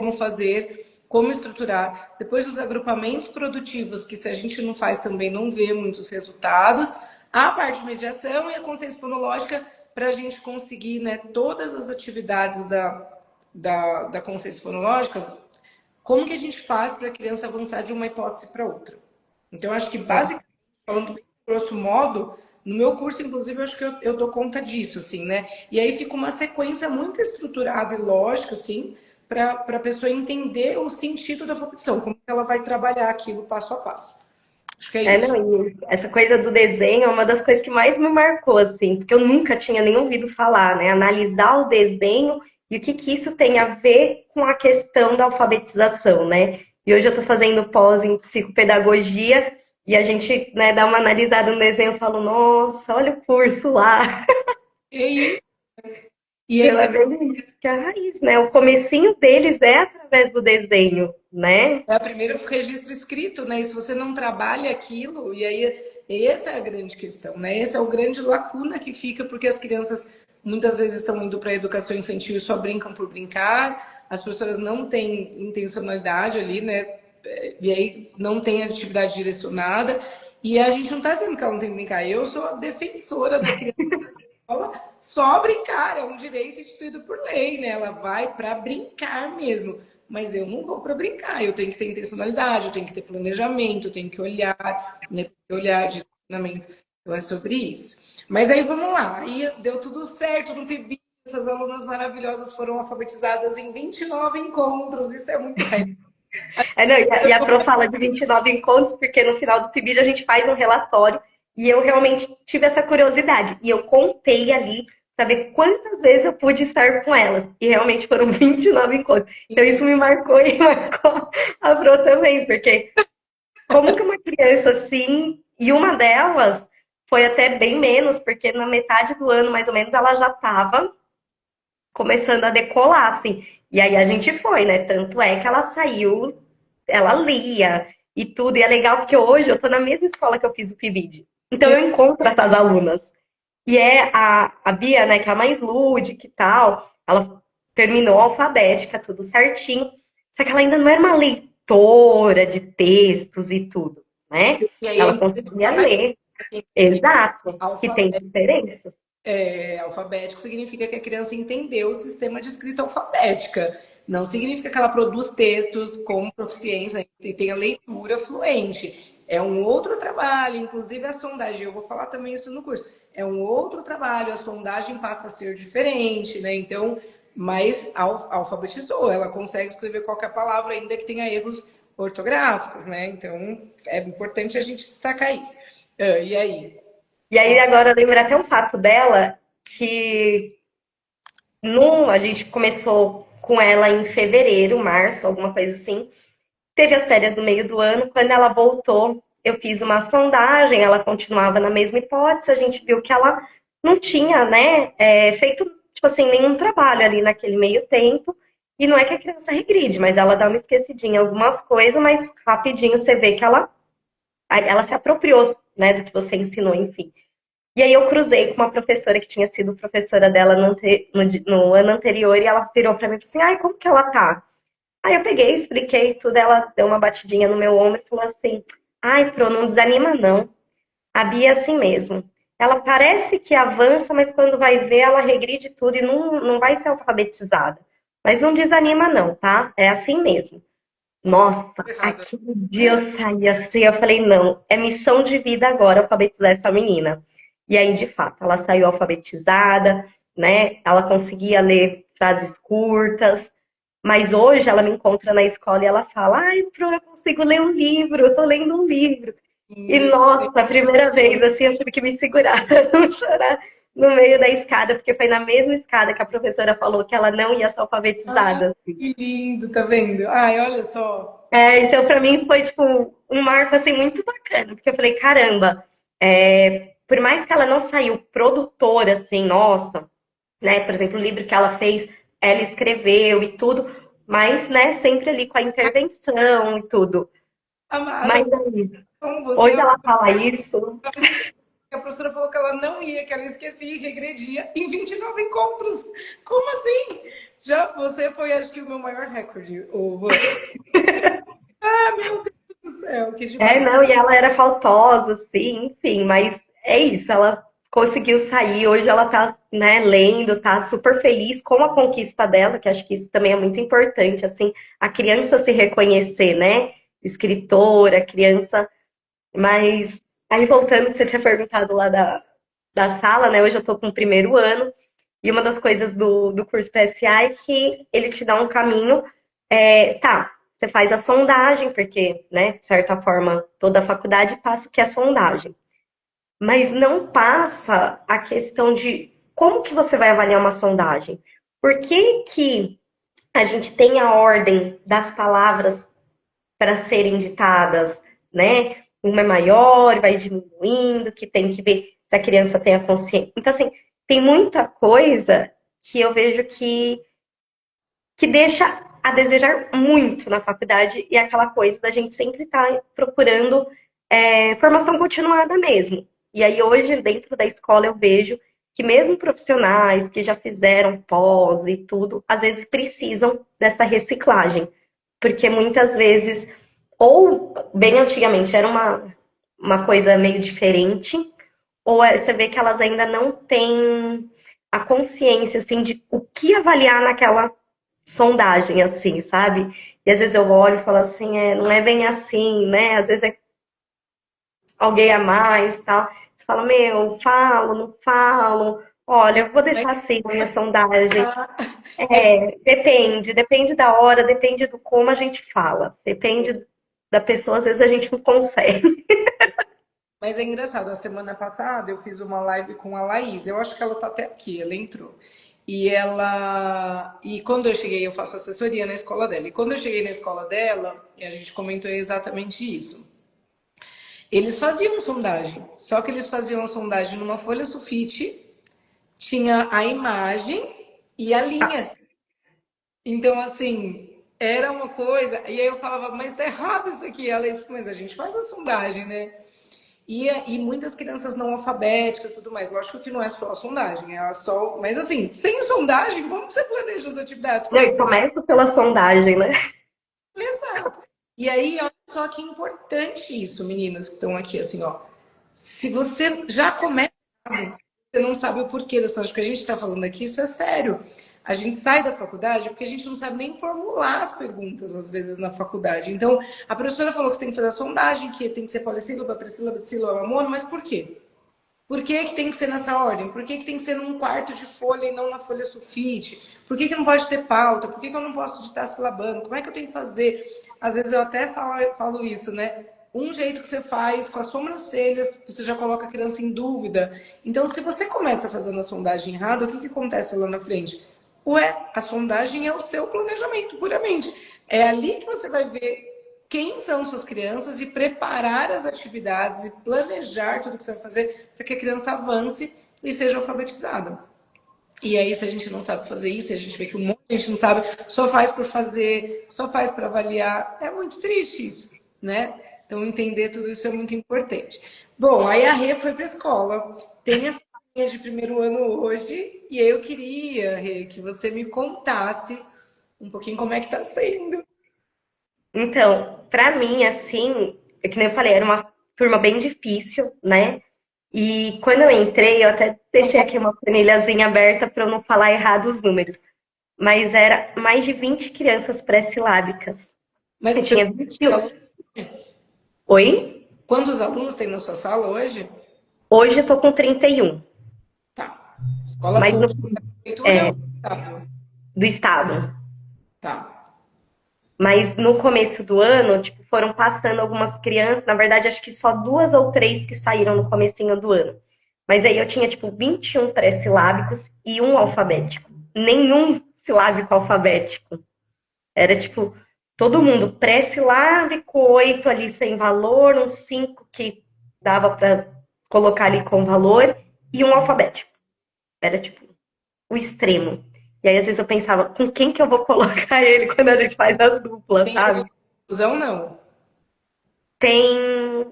como estruturar, depois os agrupamentos produtivos, que se a gente não faz também não vê muitos resultados, a parte de mediação e a consciência fonológica para a gente conseguir, né, todas as atividades da consciência fonológica, como que a gente faz para a criança avançar de uma hipótese para outra. Então, eu acho que, Nossa. basicamente, falando bem grosso modo, no meu curso, inclusive, eu acho que eu dou conta disso, assim, né? E aí fica uma sequência muito estruturada e lógica, assim, para a pessoa entender o sentido da alfabetização, como ela vai trabalhar aquilo passo a passo. Acho que é É, isso. não, e essa coisa do desenho é uma das coisas que mais me marcou, assim, porque eu nunca tinha nem ouvido falar, né? Analisar o desenho e o que que isso tem a ver com a questão da alfabetização, né? E hoje eu estou fazendo pós em psicopedagogia e a gente, né, dá uma analisada no desenho e falo, nossa, olha o curso lá. É isso. E Ela é, é bem isso, que é a raiz, né? O comecinho deles é através do desenho, né? é o primeiro registro escrito, né? E se você não trabalha aquilo, e aí essa é a grande questão, né? Essa é o grande lacuna que fica, porque as crianças muitas vezes estão indo para a educação infantil e só brincam por brincar, as professoras não têm intencionalidade ali, né? E aí não tem atividade direcionada, e a gente não está dizendo que ela não tem que brincar. Eu sou a defensora da criança só brincar, é um direito instituído por lei, né? Ela vai para brincar mesmo. Mas eu não vou para brincar, eu tenho que ter intencionalidade, eu tenho que ter planejamento, eu tenho que olhar, né? Olhar de treinamento. Então é sobre isso. Mas aí vamos lá, aí deu tudo certo no PIB, essas alunas maravilhosas foram alfabetizadas em 29 encontros, isso é muito recorde. É, não, e a Pro fala de 29 encontros, porque no final do PIBID a gente faz um relatório e eu realmente tive essa curiosidade. E eu contei ali para ver quantas vezes eu pude estar com elas. E realmente foram 29 encontros. Então isso me marcou e marcou a Pro também, porque como que uma criança assim, e uma delas foi até bem menos, porque na metade do ano, mais ou menos, ela já estava começando a decolar, assim. E aí a gente foi, né? Tanto é que ela saiu, ela lia e tudo. E é legal porque hoje eu tô na mesma escola que eu fiz o PIBID. Então eu encontro essas alunas. E é a Bia, né, que é a mais lúdica e tal. Ela terminou a alfabética, tudo certinho. Só que ela ainda não era uma leitora de textos e tudo, né? E aí é Ela importante conseguia falar ler. que Exato. Que tem alfabeto, diferenças. alfabético significa que a criança entendeu o sistema de escrita alfabética. Não significa que ela produz textos com proficiência e tenha leitura fluente. É um outro trabalho, inclusive a sondagem, eu vou falar também isso no curso. É um outro trabalho, a sondagem passa a ser diferente, né? Então, mas alfabetizou, ela consegue escrever qualquer palavra, ainda que tenha erros ortográficos, né? Então, é importante a gente destacar isso. E aí? E aí agora lembra até um fato dela que a gente começou com ela em fevereiro, março, alguma coisa assim. Teve as férias no meio do ano. Quando ela voltou, eu fiz uma sondagem, ela continuava na mesma hipótese, a gente viu que ela não tinha, né, feito, tipo assim, nenhum trabalho ali naquele meio tempo. E não é que a criança regride, mas ela dá uma esquecidinha em algumas coisas, mas rapidinho você vê que ela se apropriou, né, do que você ensinou, enfim. E aí eu cruzei com uma professora que tinha sido professora dela no ano anterior e ela virou pra mim e falou assim, ai, como que ela tá? Aí eu peguei, expliquei tudo, ela deu uma batidinha no meu ombro e falou assim, ai, Pro, não desanima não. A Bia é assim mesmo. Ela parece que avança, mas quando vai ver, ela regride tudo e não vai ser alfabetizada. Mas não desanima não, tá? É assim mesmo. Nossa, Errada. aquele dia eu saí assim, eu falei, não, é missão de vida agora alfabetizar essa menina. E aí, de fato, ela saiu alfabetizada, né? Ela conseguia ler frases curtas, mas hoje ela me encontra na escola e ela fala, ai, Pro, eu consigo ler um livro, eu tô lendo um livro. E nossa, a primeira vez, assim, eu tive que me segurar pra não chorar no meio da escada, porque foi na mesma escada que a professora falou que ela não ia ser Ah, alfabetizada. que lindo, tá vendo? Ai, olha só. Então, para mim, foi, tipo, um marco, assim, muito bacana, porque eu falei, caramba, por mais que ela não saiu produtora, assim, nossa, né, por exemplo, o livro que ela fez, ela escreveu e tudo, mas, né, sempre ali com a intervenção e tudo. Amada, Mas aí, então você hoje ela fala isso. a professora falou que ela não ia, que ela esquecia e regredia em 29 encontros. Como assim? Já você foi, acho que, o meu maior recorde, ô, meu Deus do céu, que É, demais. não, e ela era faltosa, assim, enfim, mas é isso, ela conseguiu sair, hoje ela tá, né, lendo, tá super feliz com a conquista dela, que acho que isso também é muito importante, assim, a criança se reconhecer, né, escritora, criança, mas aí voltando que você tinha perguntado lá da sala, né, hoje eu tô com o primeiro ano, e uma das coisas do curso PSA é que ele te dá um caminho. Tá, você faz a sondagem, porque, né, de certa forma, toda a faculdade passa o que é sondagem. Mas não passa a questão de como que você vai avaliar uma sondagem. Por que que a gente tem a ordem das palavras para serem ditadas, né? Uma é maior, vai diminuindo, que tem que ver se a criança tem a consciência. Então, assim, tem muita coisa que eu vejo que deixa a desejar muito na faculdade e é aquela coisa da gente sempre estar procurando formação continuada mesmo. E aí hoje, dentro da escola, eu vejo que mesmo profissionais que já fizeram pós e tudo, às vezes precisam dessa reciclagem. Porque muitas vezes, ou bem antigamente era uma coisa meio diferente, ou você vê que elas ainda não têm a consciência assim de o que avaliar naquela sondagem, assim, sabe? E às vezes eu olho e falo assim, não é bem assim, né? Às vezes é alguém a mais e tal. Você fala, meu, falo, não falo. Olha, eu vou deixar assim a minha sondagem. Depende da hora, depende do como a gente fala, depende da pessoa, às vezes a gente não consegue. Mas é engraçado, a semana passada eu fiz uma live com a Laís. Eu acho que ela tá até aqui, ela entrou. E quando eu cheguei, eu faço assessoria na escola dela. E quando eu cheguei na escola dela, a gente comentou exatamente isso. Eles faziam sondagem, só que eles faziam sondagem numa folha sulfite, tinha a imagem e a linha. Então, assim, era uma coisa. E aí eu falava, mas tá errado isso aqui. Ela falou, mas a gente faz a sondagem, né? E muitas crianças não alfabéticas e tudo mais. Lógico que não é só a sondagem, é só. Mas assim, sem sondagem, como que você planeja as atividades? Não, Como que e você. começa pela sondagem, né? Exato. E aí, olha só que importante isso, meninas que estão aqui, assim, ó. Se você já começa errado, você não sabe o porquê da sondagem, porque a gente está falando aqui, isso é sério. A gente sai da faculdade porque a gente não sabe nem formular as perguntas, às vezes, na faculdade. Então, a professora falou que você tem que fazer a sondagem, que tem que ser polissílaba, trissílaba, dissílaba, mono, mas por quê? Por que que tem que ser nessa ordem? Por que que tem que ser num quarto de folha e não na folha sulfite? Por que que não pode ter pauta? Por que que eu não posso digitar silabando? Como é que eu tenho que fazer? Às vezes eu até falo isso, né? Um jeito que você faz com as sobrancelhas, você já coloca a criança em dúvida. Então, se você começa fazendo a sondagem errada, o que que acontece lá na frente? Ué, a sondagem é o seu planejamento, puramente. É ali que você vai ver quem são suas crianças e preparar as atividades e planejar tudo que você vai fazer para que a criança avance e seja alfabetizada. E aí, se a gente não sabe fazer isso, se a gente vê que um monte de gente não sabe, só faz por fazer, só faz para avaliar, é muito triste isso, né? Então, entender tudo isso é muito importante. Bom, aí a Rê foi para a escola, tem essa linha de primeiro ano hoje, e aí eu queria, Rê, que você me contasse um pouquinho como é que está sendo. Então, pra mim, assim, é que nem eu falei, era uma turma bem difícil, né? E quando eu entrei, eu até deixei aqui uma planilhazinha aberta para eu não falar errado os números. Mas era mais de 20 crianças pré-silábicas. Mas Eu você tinha 21. Oi? quantos alunos tem na sua sala hoje? Hoje eu tô com 31. Tá. Escola Mas no, pública da prefeitura ou do estado? do estado. Tá. Mas no começo do ano, tipo, foram passando algumas crianças, na verdade, acho que só duas ou três que saíram no comecinho do ano. Mas aí eu tinha, tipo, 21 pré-silábicos e um alfabético. Nenhum silábico alfabético. Era, tipo, todo mundo pré-silábico, 8 ali sem valor, uns 5 que dava para colocar ali com valor, e um alfabético. Era, tipo, o extremo. E aí, às vezes, eu pensava, com quem que eu vou colocar ele quando a gente faz as duplas, Tem alguma sabe? confusão, não? Tem.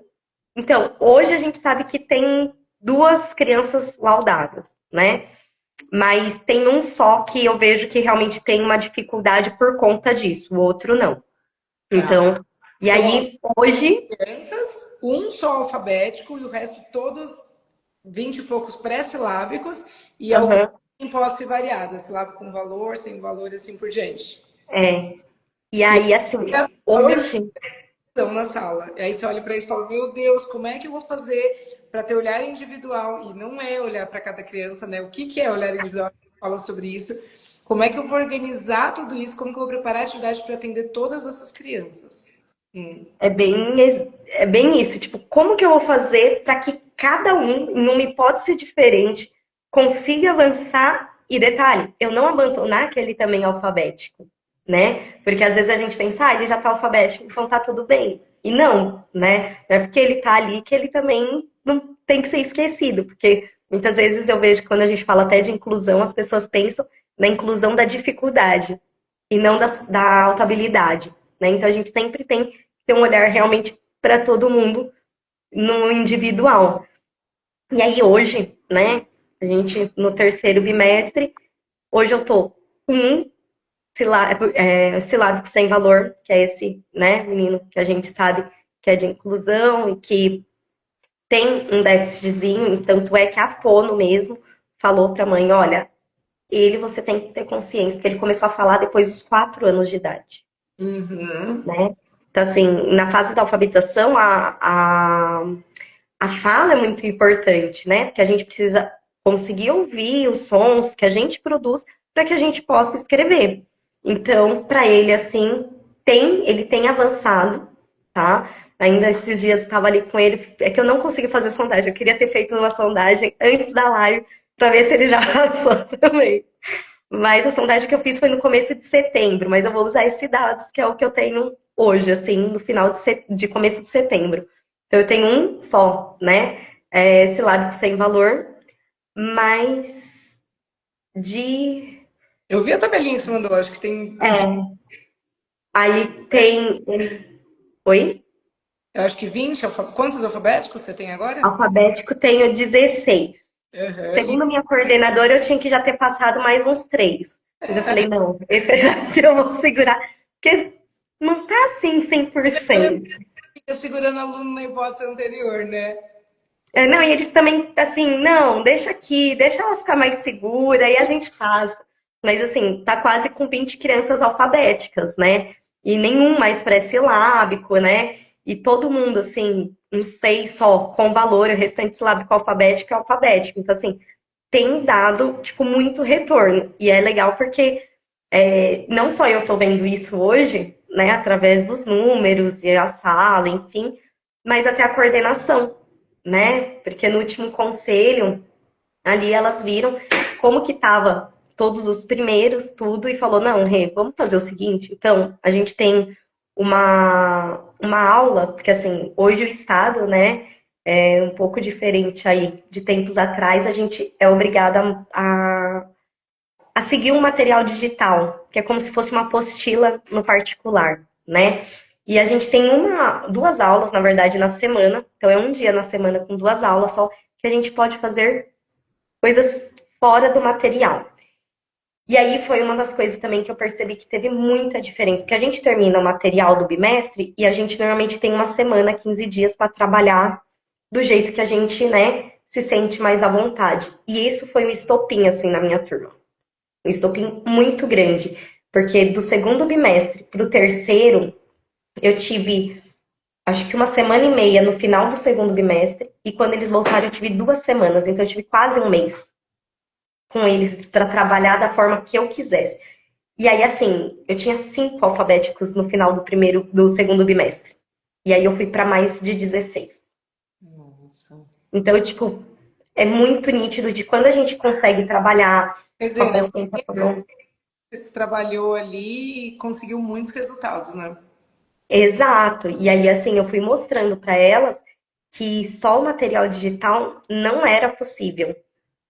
Então, hoje a gente sabe que tem duas crianças laudadas, né? Mas tem um só que eu vejo que realmente tem uma dificuldade por conta disso, o outro não. Tá. Então, e Então, ó, aí hoje, crianças, um só alfabético e o resto todos 20 e poucos pré-silábicos e alguns aham, em hipótese variada, silábico com valor, sem valor e assim por diante. é, e E aí assim, aí, a hoje, estão na sala. E aí você olha para eles e fala: Meu Deus, como é que eu vou fazer para ter olhar individual? E não é olhar para cada criança, né? O que, que é olhar individual? Fala sobre isso. Como é que eu vou organizar tudo isso? Como que eu vou preparar a atividade para atender todas essas crianças? Hum. é bem isso, tipo, como que eu vou fazer para que cada um, em uma hipótese diferente, consiga avançar? E detalhe, eu não abandonar aquele também alfabético, né? Porque às vezes a gente pensa, ele já tá alfabético, então tá tudo bem. E não, né? Não é porque ele tá ali que ele também não tem que ser esquecido, porque muitas vezes eu vejo que quando a gente fala até de inclusão, as pessoas pensam na inclusão da dificuldade e não da alta habilidade, né? Então a gente sempre tem que ter um olhar realmente para todo mundo no individual. E aí hoje, né, a gente no terceiro bimestre, hoje eu tô com um silábico sem valor, que é esse, né, menino que a gente sabe que é de inclusão e que tem um déficitzinho, tanto é que a fono mesmo falou para a mãe, olha, ele você tem que ter consciência, porque ele começou a falar depois dos 4 anos de idade. Uhum. Né? Então, assim, na fase da alfabetização, a fala é muito importante, né? Porque a gente precisa conseguir ouvir os sons que a gente produz para que a gente possa escrever. Então, para ele, assim, ele tem avançado, tá? Ainda esses dias eu estava ali com ele, é que eu não consegui fazer sondagem, eu queria ter feito uma sondagem antes da live para ver se ele já passou também. Mas a sondagem que eu fiz foi no começo de setembro, mas eu vou usar esses dados, que é o que eu tenho hoje, assim, no final de começo de setembro. Então eu tenho um só, né? Silábico sem valor, mas de. Eu vi a tabelinha que você mandou, acho que tem. É, aí tem. Oi? Eu acho que 20. Quantos alfabéticos você tem agora? Alfabético tenho 16. Uhum. Segundo minha coordenadora, eu tinha que já ter passado mais uns 3. Mas eu falei, não, esse já eu vou segurar, porque não tá assim 100%. Fica segurando aluno na hipótese anterior, né? Não, e eles também, assim, não, deixa aqui, deixa ela ficar mais segura, aí a gente faz. Mas, assim, tá quase com 20 crianças alfabéticas, né? E nenhum mais pré-silábico, né? E todo mundo, assim, um 6 só com valor, o restante silábico alfabético é alfabético. Então, assim, tem dado, tipo, muito retorno. E é legal porque não só eu tô vendo isso hoje, né, através dos números e a sala, enfim, mas até a coordenação, né? Porque no último conselho, ali elas viram como que tava todos os primeiros, tudo, e falou, não, Rê, vamos fazer o seguinte, então, a gente tem uma aula, porque assim, hoje o Estado, né, é um pouco diferente aí de tempos atrás, a gente é obrigada a seguir um material digital, que é como se fosse uma apostila no particular, né? E a gente tem duas aulas, na verdade, na semana. Então é um dia na semana com duas aulas só que a gente pode fazer coisas fora do material. E aí foi uma das coisas também que eu percebi que teve muita diferença, porque a gente termina o material do bimestre e a gente normalmente tem uma semana, 15 dias para trabalhar do jeito que a gente, né, se sente mais à vontade. E isso foi um estopim assim na minha turma. Um estopim muito grande, porque do segundo bimestre para o terceiro, eu tive acho que uma semana e meia no final do segundo bimestre, e quando eles voltaram, eu tive 2 semanas, então eu tive quase um mês com eles para trabalhar da forma que eu quisesse. E aí, assim, eu tinha 5 alfabéticos no final do segundo bimestre. E aí eu fui para mais de 16. Nossa. Então, tipo, é muito nítido de quando a gente consegue trabalhar Quer com a dizer, né? concentração. Você trabalhou ali e conseguiu muitos resultados, né? Exato. E aí, assim, eu fui mostrando para elas que só o material digital não era possível.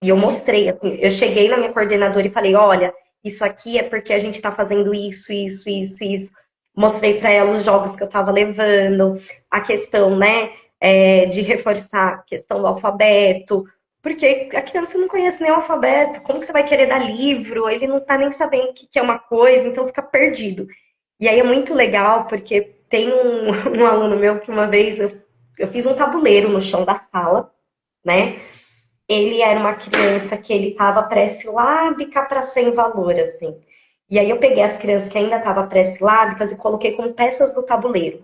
E eu mostrei, assim, eu cheguei na minha coordenadora e falei, olha, isso aqui é porque a gente está fazendo isso, isso, isso, isso. mostrei para ela os jogos que eu estava levando, a questão, né, de reforçar a questão do alfabeto, porque a criança não conhece nem o alfabeto, como que você vai querer dar livro? Ele não está nem sabendo o que é uma coisa, então fica perdido. E aí é muito legal, porque tem um aluno meu que uma vez eu fiz um tabuleiro no chão da sala, né? Ele era uma criança que ele estava pré-silábica para sem valor, assim. E aí eu peguei as crianças que ainda estavam pré-silábicas e coloquei como peças do tabuleiro.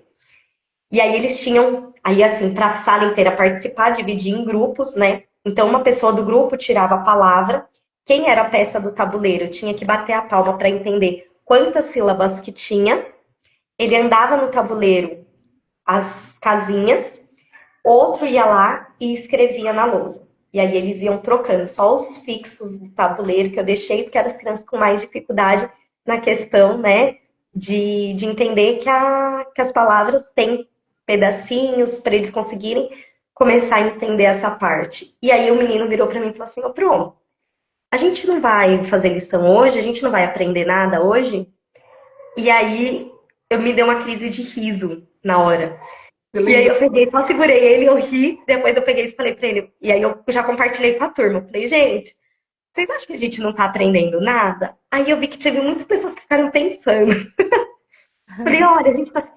E aí eles tinham, aí assim, para a sala inteira participar, dividir em grupos, né? Então uma pessoa do grupo tirava a palavra, quem era a peça do tabuleiro tinha que bater a palma para entender quantas sílabas que tinha. Ele andava no tabuleiro as casinhas, outro ia lá e escrevia na lousa. E aí eles iam trocando só os fixos do tabuleiro que eu deixei, porque eram as crianças com mais dificuldade na questão, né, de entender que as palavras têm pedacinhos para eles conseguirem começar a entender essa parte. E aí o menino virou para mim e falou assim: ô, Pro, a gente não vai fazer lição hoje? A gente não vai aprender nada hoje? E aí eu me dei uma crise de riso na hora. E aí eu peguei, só segurei ele, eu ri, depois eu peguei e falei pra ele. E aí eu já compartilhei com a turma. Eu falei, gente, vocês acham que a gente não tá aprendendo nada? Aí eu vi que teve muitas pessoas que ficaram pensando. Falei, olha, a gente tá.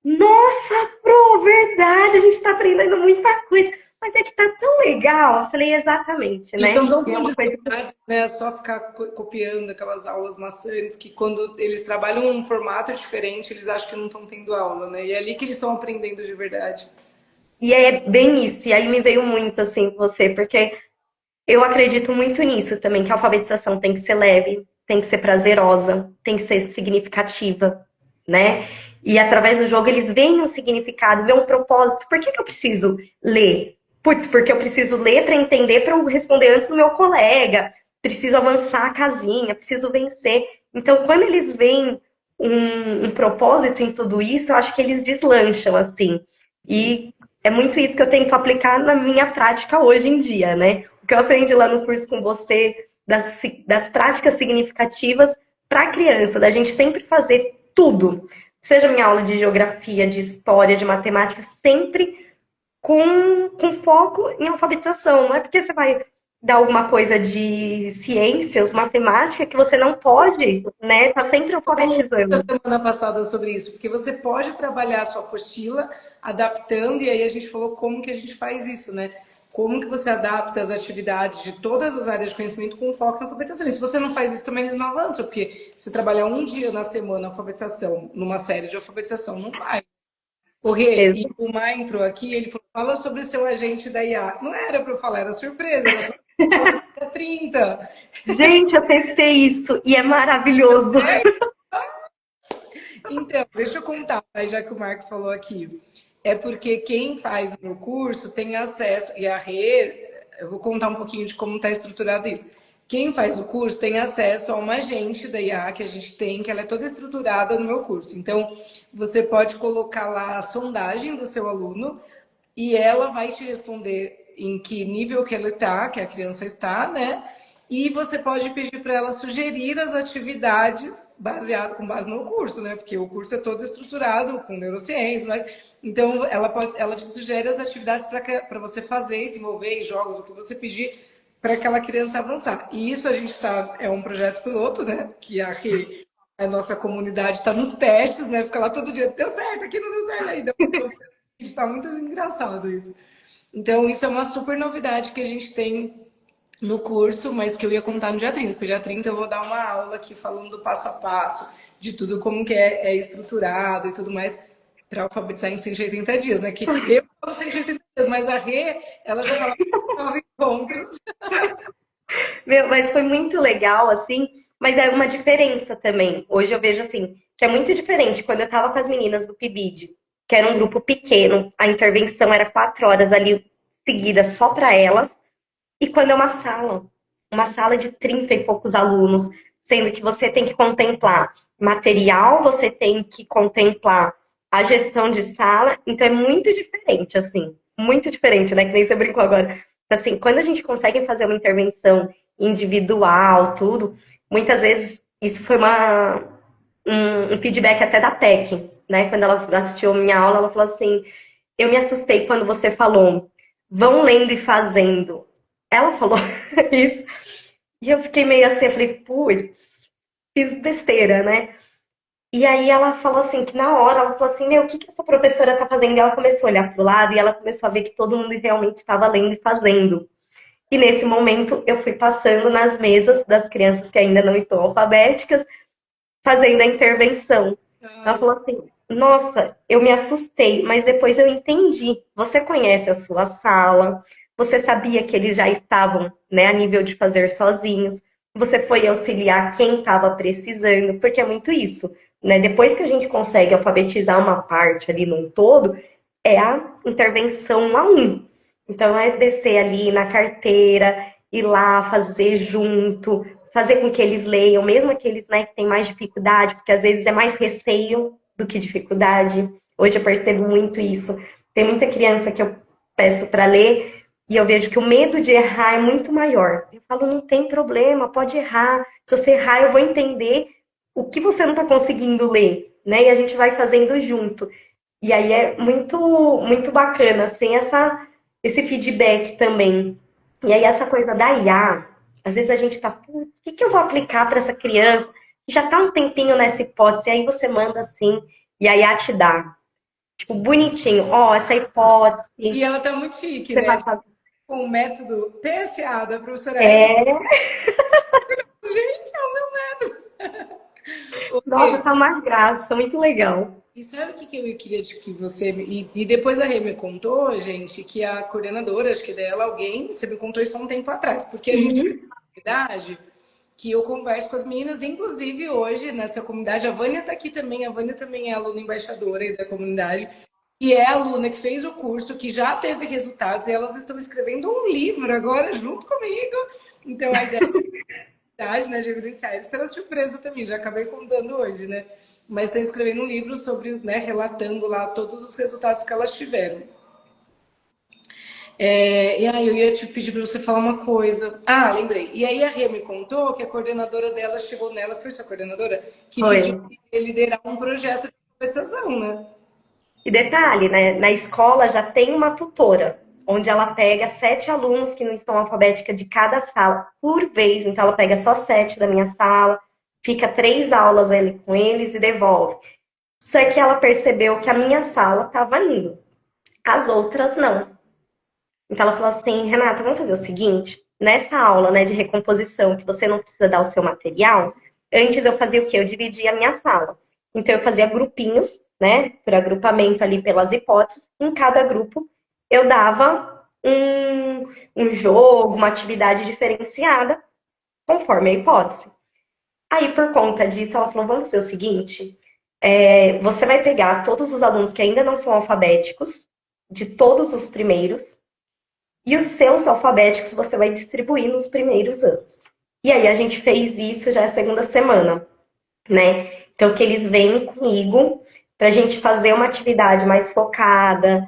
Nossa, Pro, verdade, a gente tá aprendendo muita coisa. Mas é que tá tão legal. Eu falei, exatamente, Eles né? estão tão E é uma coisa. condicionados, né? Só ficar copiando aquelas aulas maçantes, que quando eles trabalham um formato diferente, eles acham que não estão tendo aula, né? E é ali que eles estão aprendendo de verdade. E é bem isso. E aí me veio muito assim você, porque eu acredito muito nisso também, que a alfabetização tem que ser leve, tem que ser prazerosa, tem que ser significativa, né? E através do jogo eles veem um significado, veem um propósito. Por que que eu preciso ler? Putz, porque eu preciso ler para entender, para eu responder antes do meu colega. Preciso avançar a casinha, preciso vencer. Então, quando eles veem um propósito em tudo isso, eu acho que eles deslancham, assim. E é muito isso que eu tento aplicar na minha prática hoje em dia, né? O que eu aprendi lá no curso com você, das práticas significativas para a criança, da gente sempre fazer tudo. Seja minha aula de geografia, de história, de matemática, sempre com foco em alfabetização. Não é porque você vai dar alguma coisa de ciências, matemática, que você não pode, né? Tá sempre Na alfabetizando. semana passada sobre isso, porque você pode trabalhar a sua apostila adaptando, e aí a gente falou como que a gente faz isso, né? Como que você adapta as atividades de todas as áreas de conhecimento com foco em alfabetização. E se você não faz isso, também eles não avançam, porque se trabalhar um dia na semana alfabetização, numa série de alfabetização, não vai. O Rê, e o Mar entrou aqui, ele falou, fala sobre seu agente da IA. Não era para eu falar, era surpresa, era só falar do dia 30. Gente, eu pensei isso e é maravilhoso. Então, deixa eu contar, aí já que o Marcos falou aqui. É porque quem faz o meu curso tem acesso, e a Rê, eu vou contar um pouquinho de como está estruturado isso. Quem faz o curso tem acesso a uma agente da IA que a gente tem, que ela é toda estruturada no meu curso. Então, você pode colocar lá a sondagem do seu aluno e ela vai te responder em que nível que ele está, que a criança está, né? E você pode pedir para ela sugerir as atividades com base no curso, né? Porque o curso é todo estruturado com neurociência, mas então ela te sugere as atividades para você fazer, desenvolver jogos, o que você pedir para aquela criança avançar. E isso a gente é um projeto piloto, né? Que a nossa comunidade está nos testes, né? Fica lá todo dia, deu certo, aqui não deu certo ainda. Está muito engraçado isso. Então, isso é uma super novidade que a gente tem no curso, mas que eu ia contar no dia 30, porque dia 30 eu vou dar uma aula aqui falando do passo a passo, de tudo como que é estruturado e tudo mais, para alfabetizar em 180 dias, né? Que eu falo 180 dias, mas a Rê, ela já fala 9 encontros. Meu, mas foi muito legal, assim, mas é uma diferença também. Hoje eu vejo, assim, que é muito diferente. Quando eu tava com as meninas do PIBID, que era um grupo pequeno, a intervenção era 4 horas ali seguidas só para elas, e quando é uma sala de 30 e poucos alunos, sendo que você tem que contemplar material, você tem que contemplar a gestão de sala, então é muito diferente, assim, muito diferente, né? Que nem você brincou agora. Assim, quando a gente consegue fazer uma intervenção individual, tudo, muitas vezes isso foi um feedback até da PEC, né? Quando ela assistiu a minha aula, ela falou assim: eu me assustei quando você falou, vão lendo e fazendo. Ela falou isso. E eu fiquei meio assim, eu falei, putz, fiz besteira, né? E aí ela falou assim, que na hora, ela falou assim, meu, o que que essa professora tá fazendo? E ela começou a olhar pro lado e ela começou a ver que todo mundo realmente estava lendo e fazendo. E nesse momento eu fui passando nas mesas das crianças que ainda não estão alfabéticas, fazendo a intervenção. Ela Ai, falou assim, nossa, eu me assustei, mas depois eu entendi. Você conhece a sua sala, você sabia que eles já estavam, né, a nível de fazer sozinhos. Você foi auxiliar quem estava precisando, porque é muito isso, né? Depois que a gente consegue alfabetizar uma parte ali num todo, é a intervenção um a um. Então é descer ali na carteira, ir lá fazer junto, fazer com que eles leiam, mesmo aqueles, né, que têm mais dificuldade, porque às vezes é mais receio do que dificuldade. Hoje eu percebo muito isso. Tem muita criança que eu peço para ler e eu vejo que o medo de errar é muito maior. Eu falo, não tem problema, pode errar. Se você errar, eu vou entender o que você não está conseguindo ler, né? E a gente vai fazendo junto. E aí é muito bacana, assim, esse feedback também. E aí essa coisa da IA, às vezes a gente tá, putz, o que que eu vou aplicar para essa criança que já tá um tempinho nessa hipótese? E aí você manda assim, e a IA te dá, tipo, bonitinho, ó, essa hipótese, e ela tá muito chique, você né? vai fazer. Com o método PSA da professora Eva. É, Gente, é o meu nossa, método. tá uma graça, muito legal. E sabe o que que eu queria que você. E depois a Rê me contou, gente, que a coordenadora, acho que dela, alguém, você me contou isso há um tempo atrás, porque a gente Uhum. comunidade que eu converso com as meninas, inclusive hoje nessa comunidade, a Vânia está aqui também, a Vânia também é aluna embaixadora aí da comunidade, e é aluna que fez o curso, que já teve resultados, e elas estão escrevendo um livro agora junto comigo. Então a ideia né, de evidenciar, isso era surpresa também, já acabei contando hoje, né? Mas está escrevendo um livro sobre, né, relatando lá todos os resultados que elas tiveram. E aí eu ia te pedir para você falar uma coisa. Ah, lembrei. E aí a Rê me contou que a coordenadora dela chegou nela, foi sua coordenadora, que Foi. pediu para liderar um projeto de alfabetização, né? E detalhe, né? Na escola já tem uma tutora, onde ela pega 7 alunos que não estão alfabéticas de cada sala por vez. Então, ela pega só 7 da minha sala, fica 3 aulas ali com eles e devolve. Só que ela percebeu que a minha sala estava indo, as outras não. Então, ela falou assim: Renata, vamos fazer o seguinte: nessa aula, né, de recomposição, que você não precisa dar o seu material, antes eu fazia o quê? Eu dividia a minha sala. Então, eu fazia grupinhos, né, por agrupamento ali pelas hipóteses. Em cada grupo, eu dava um jogo, uma atividade diferenciada, conforme a hipótese. Aí, por conta disso, ela falou: vamos fazer o seguinte: você vai pegar todos os alunos que ainda não são alfabéticos, de todos os primeiros, e os seus alfabéticos você vai distribuir nos primeiros anos. E aí a gente fez isso já a segunda semana, né? Então que eles vêm comigo para a gente fazer uma atividade mais focada,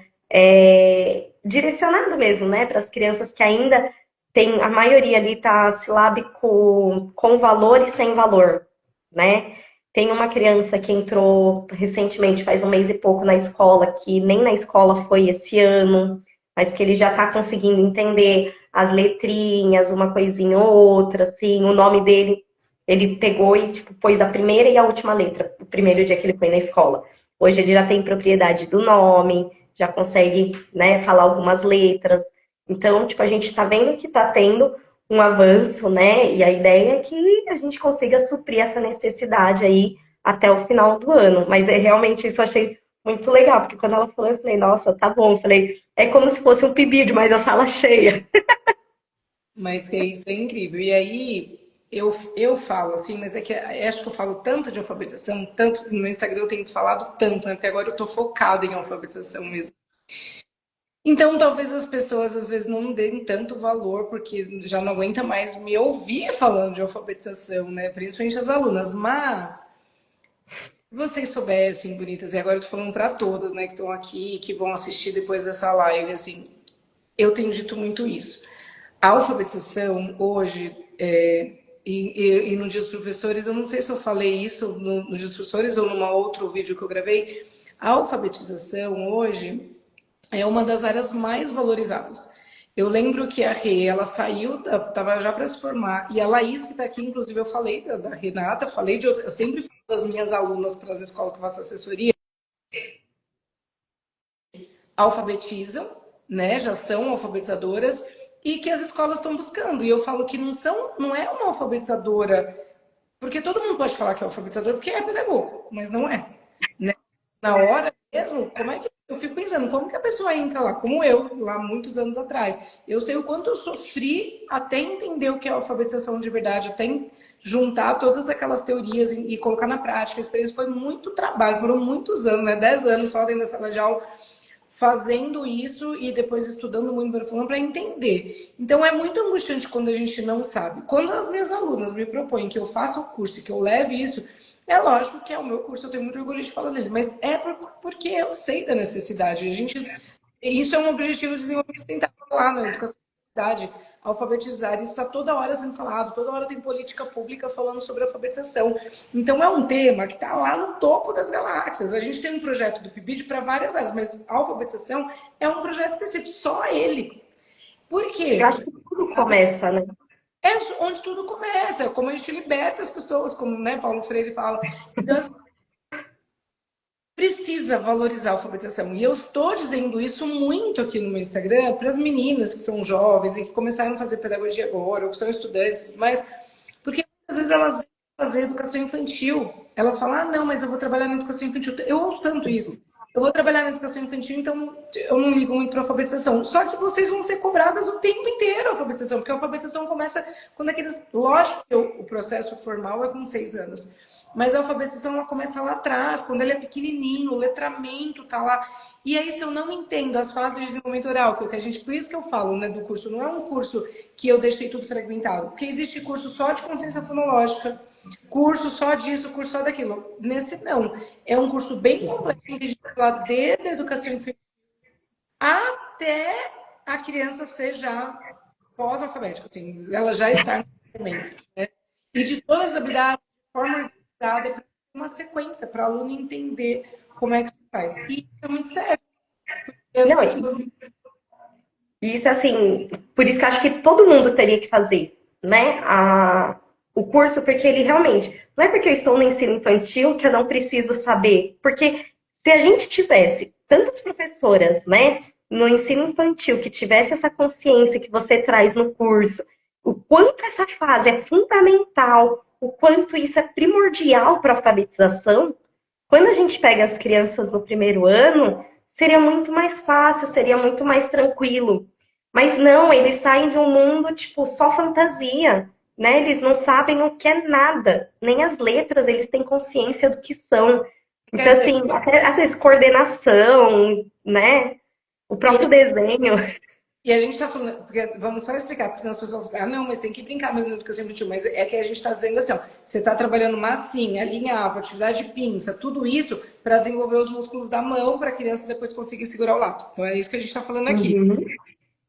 direcionada mesmo, né? Para as crianças que ainda tem, a maioria ali tá silábico com valor e sem valor, né? Tem uma criança que entrou recentemente, faz um mês e pouco, na escola, que nem na escola foi esse ano, mas que ele já está conseguindo entender as letrinhas, uma coisinha ou outra, assim, o nome dele, ele pegou e tipo, pôs a primeira e a última letra, o primeiro dia que ele foi na escola. Hoje ele já tem propriedade do nome, já consegue, né, falar algumas letras. Então, tipo, a gente está vendo que está tendo um avanço, né? E a ideia é que a gente consiga suprir essa necessidade aí até o final do ano. Mas é realmente isso eu achei muito legal, porque quando ela falou, eu falei, nossa, tá bom. Eu falei, é como se fosse um PIBID, mas a sala cheia. Mas é isso, é incrível. E aí eu falo assim, mas é que acho que eu falo tanto de alfabetização, tanto no meu Instagram eu tenho falado tanto, né? Porque agora eu tô focada em alfabetização mesmo. Então, talvez as pessoas às vezes não deem tanto valor, porque já não aguenta mais me ouvir falando de alfabetização, né? Principalmente as alunas. Mas, se vocês soubessem, bonitas, e agora eu tô falando para todas, né, que estão aqui, que vão assistir depois dessa live, assim, eu tenho dito muito isso. A alfabetização hoje, e no Dia dos Professores, eu não sei se eu falei isso no Dia dos Professores ou num outro vídeo que eu gravei, a alfabetização hoje é uma das áreas mais valorizadas. Eu lembro que a Rê, ela saiu, estava já para se formar, e a Laís, que está aqui, inclusive eu falei da Renata, falei de outras, eu sempre falo das minhas alunas para as escolas que eu faço assessoria, alfabetizam, né, já são alfabetizadoras, e que as escolas estão buscando. E eu falo que não é uma alfabetizadora, porque todo mundo pode falar que é alfabetizador, porque é pedagogo, mas não é. Né? Na hora mesmo, como é que eu fico pensando, como que a pessoa entra lá, como eu, lá muitos anos atrás. Eu sei o quanto eu sofri até entender o que é alfabetização de verdade, até juntar todas aquelas teorias e colocar na prática. A experiência foi muito trabalho, foram muitos anos, né? 10 anos só dentro da sala de aula, fazendo isso e depois estudando muito para entender. Então é muito angustiante quando a gente não sabe. Quando as minhas alunas me propõem que eu faça o curso e que eu leve isso, é lógico que é o meu curso, eu tenho muito orgulho de falar dele, mas é porque eu sei da necessidade. Isso é um objetivo de desenvolvimento sustentável lá na educação da cidade, alfabetizar. Isso está toda hora sendo falado, toda hora tem política pública falando sobre alfabetização. Então é um tema que está lá no topo das galáxias. A gente tem um projeto do PIBID para várias áreas, mas a alfabetização é um projeto específico, só ele. Por quê? Eu acho que tudo começa, né? É onde tudo começa, como a gente liberta as pessoas, como, né, Paulo Freire fala. Então, assim, precisa valorizar a alfabetização. E eu estou dizendo isso muito aqui no meu Instagram para as meninas que são jovens e que começaram a fazer pedagogia agora, ou que são estudantes, mas porque às vezes elas vêm fazer educação infantil. Elas falam, ah, não, mas eu vou trabalhar na educação infantil. Eu ouço tanto isso. Eu vou trabalhar na educação infantil, então eu não ligo muito para a alfabetização. Só que vocês vão ser cobradas o tempo inteiro a alfabetização, porque a alfabetização começa quando aqueles... Lógico que o processo formal é com 6 anos. Mas a alfabetização ela começa lá atrás, quando ele é pequenininho, o letramento tá lá. E aí, se eu não entendo as fases de desenvolvimento oral, porque a gente, por isso que eu falo, né, do curso, não é um curso que eu deixei tudo fragmentado, porque existe curso só de consciência fonológica, curso só disso, curso só daquilo. Nesse não. É um curso bem completo, que a gente fala desde a educação infantil até a criança ser já pós-alfabética, assim, ela já está no momento, né? E de todas as habilidades, de forma para uma sequência, para o aluno entender como é que se faz. E isso é muito sério. As Não, pessoas... isso assim, por isso que eu acho que todo mundo teria que fazer, né? O curso, porque ele realmente, não é porque eu estou no ensino infantil que eu não preciso saber, porque se a gente tivesse tantas professoras, né, no ensino infantil que tivesse essa consciência que você traz no curso, o quanto essa fase é fundamental, o quanto isso é primordial para a alfabetização, quando a gente pega as crianças no primeiro ano, seria muito mais fácil, seria muito mais tranquilo. Mas não, eles saem de um mundo, tipo, só fantasia, né? Eles não sabem o que é nada, nem as letras, eles têm consciência do que são. Então, assim, até às vezes coordenação, né? O próprio desenho. E a gente está falando, porque vamos só explicar, porque senão as pessoas vão dizer, ah, não, mas tem que brincar mesmo na educação infantil. Mas é que a gente está dizendo assim, ó, você está trabalhando massinha, alinhavo, atividade de pinça, tudo isso para desenvolver os músculos da mão para a criança depois conseguir segurar o lápis. Então é isso que a gente está falando aqui. Uhum.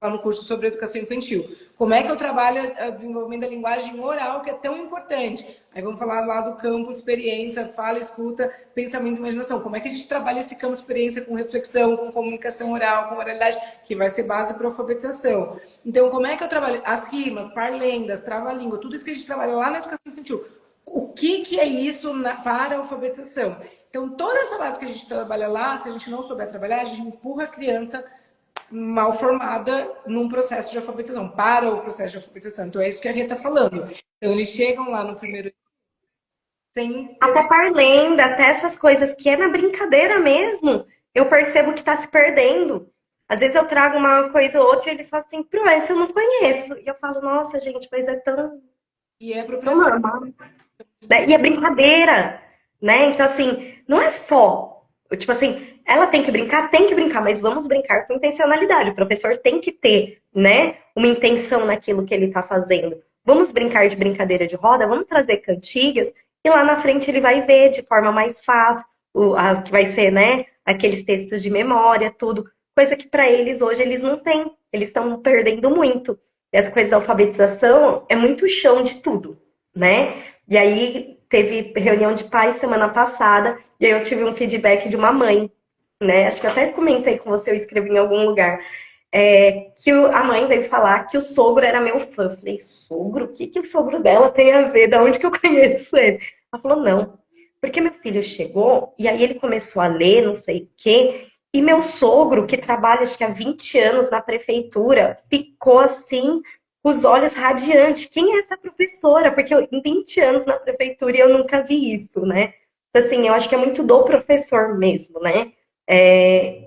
Lá no curso sobre educação infantil. Como é que eu trabalho o desenvolvimento da linguagem oral, que é tão importante? Aí vamos falar lá do campo de experiência, fala, escuta, pensamento e imaginação. Como é que a gente trabalha esse campo de experiência com reflexão, com comunicação oral, com oralidade, que vai ser base para a alfabetização. Então, como é que eu trabalho as rimas, parlendas, trava-língua, tudo isso que a gente trabalha lá na educação infantil. O que é isso para a alfabetização? Então, toda essa base que a gente trabalha lá, se a gente não souber trabalhar, a gente empurra a criança mal formada num processo de alfabetização, para o processo de alfabetização. Então, é isso que a Rê está falando. Então, eles chegam lá no primeiro sem... Até parlenda, até essas coisas que é na brincadeira mesmo, eu percebo que está se perdendo. Às vezes eu trago uma coisa ou outra e eles falam assim, Pro, essa eu não conheço. E eu falo, nossa, gente, mas é tão... E é tão normal. E é brincadeira, né? Então, assim, não é só... Tipo assim, ela tem que brincar, mas vamos brincar com intencionalidade. O professor tem que ter, né, uma intenção naquilo que ele está fazendo. Vamos brincar de brincadeira de roda, vamos trazer cantigas, e lá na frente ele vai ver de forma mais fácil, que vai ser, né, aqueles textos de memória, tudo. Coisa que para eles hoje eles não têm. Eles estão perdendo muito. E as coisas da alfabetização é muito chão de tudo. né? E aí teve reunião de pais semana passada, e aí eu tive um feedback de uma mãe, né? Acho que eu até comentei com você, eu escrevi em algum lugar. A mãe veio falar que o sogro era meu fã. Eu falei, sogro? O que, que o sogro dela tem a ver? Da onde que eu conheço ele? Ela falou, não. Porque meu filho chegou e aí ele começou a ler, não sei o quê, e meu sogro, que trabalha acho que há 20 anos na prefeitura, ficou assim, com os olhos radiantes. Quem é essa professora? Porque em 20 anos na prefeitura eu nunca vi isso, né? Então, assim, eu acho que é muito do professor mesmo, né?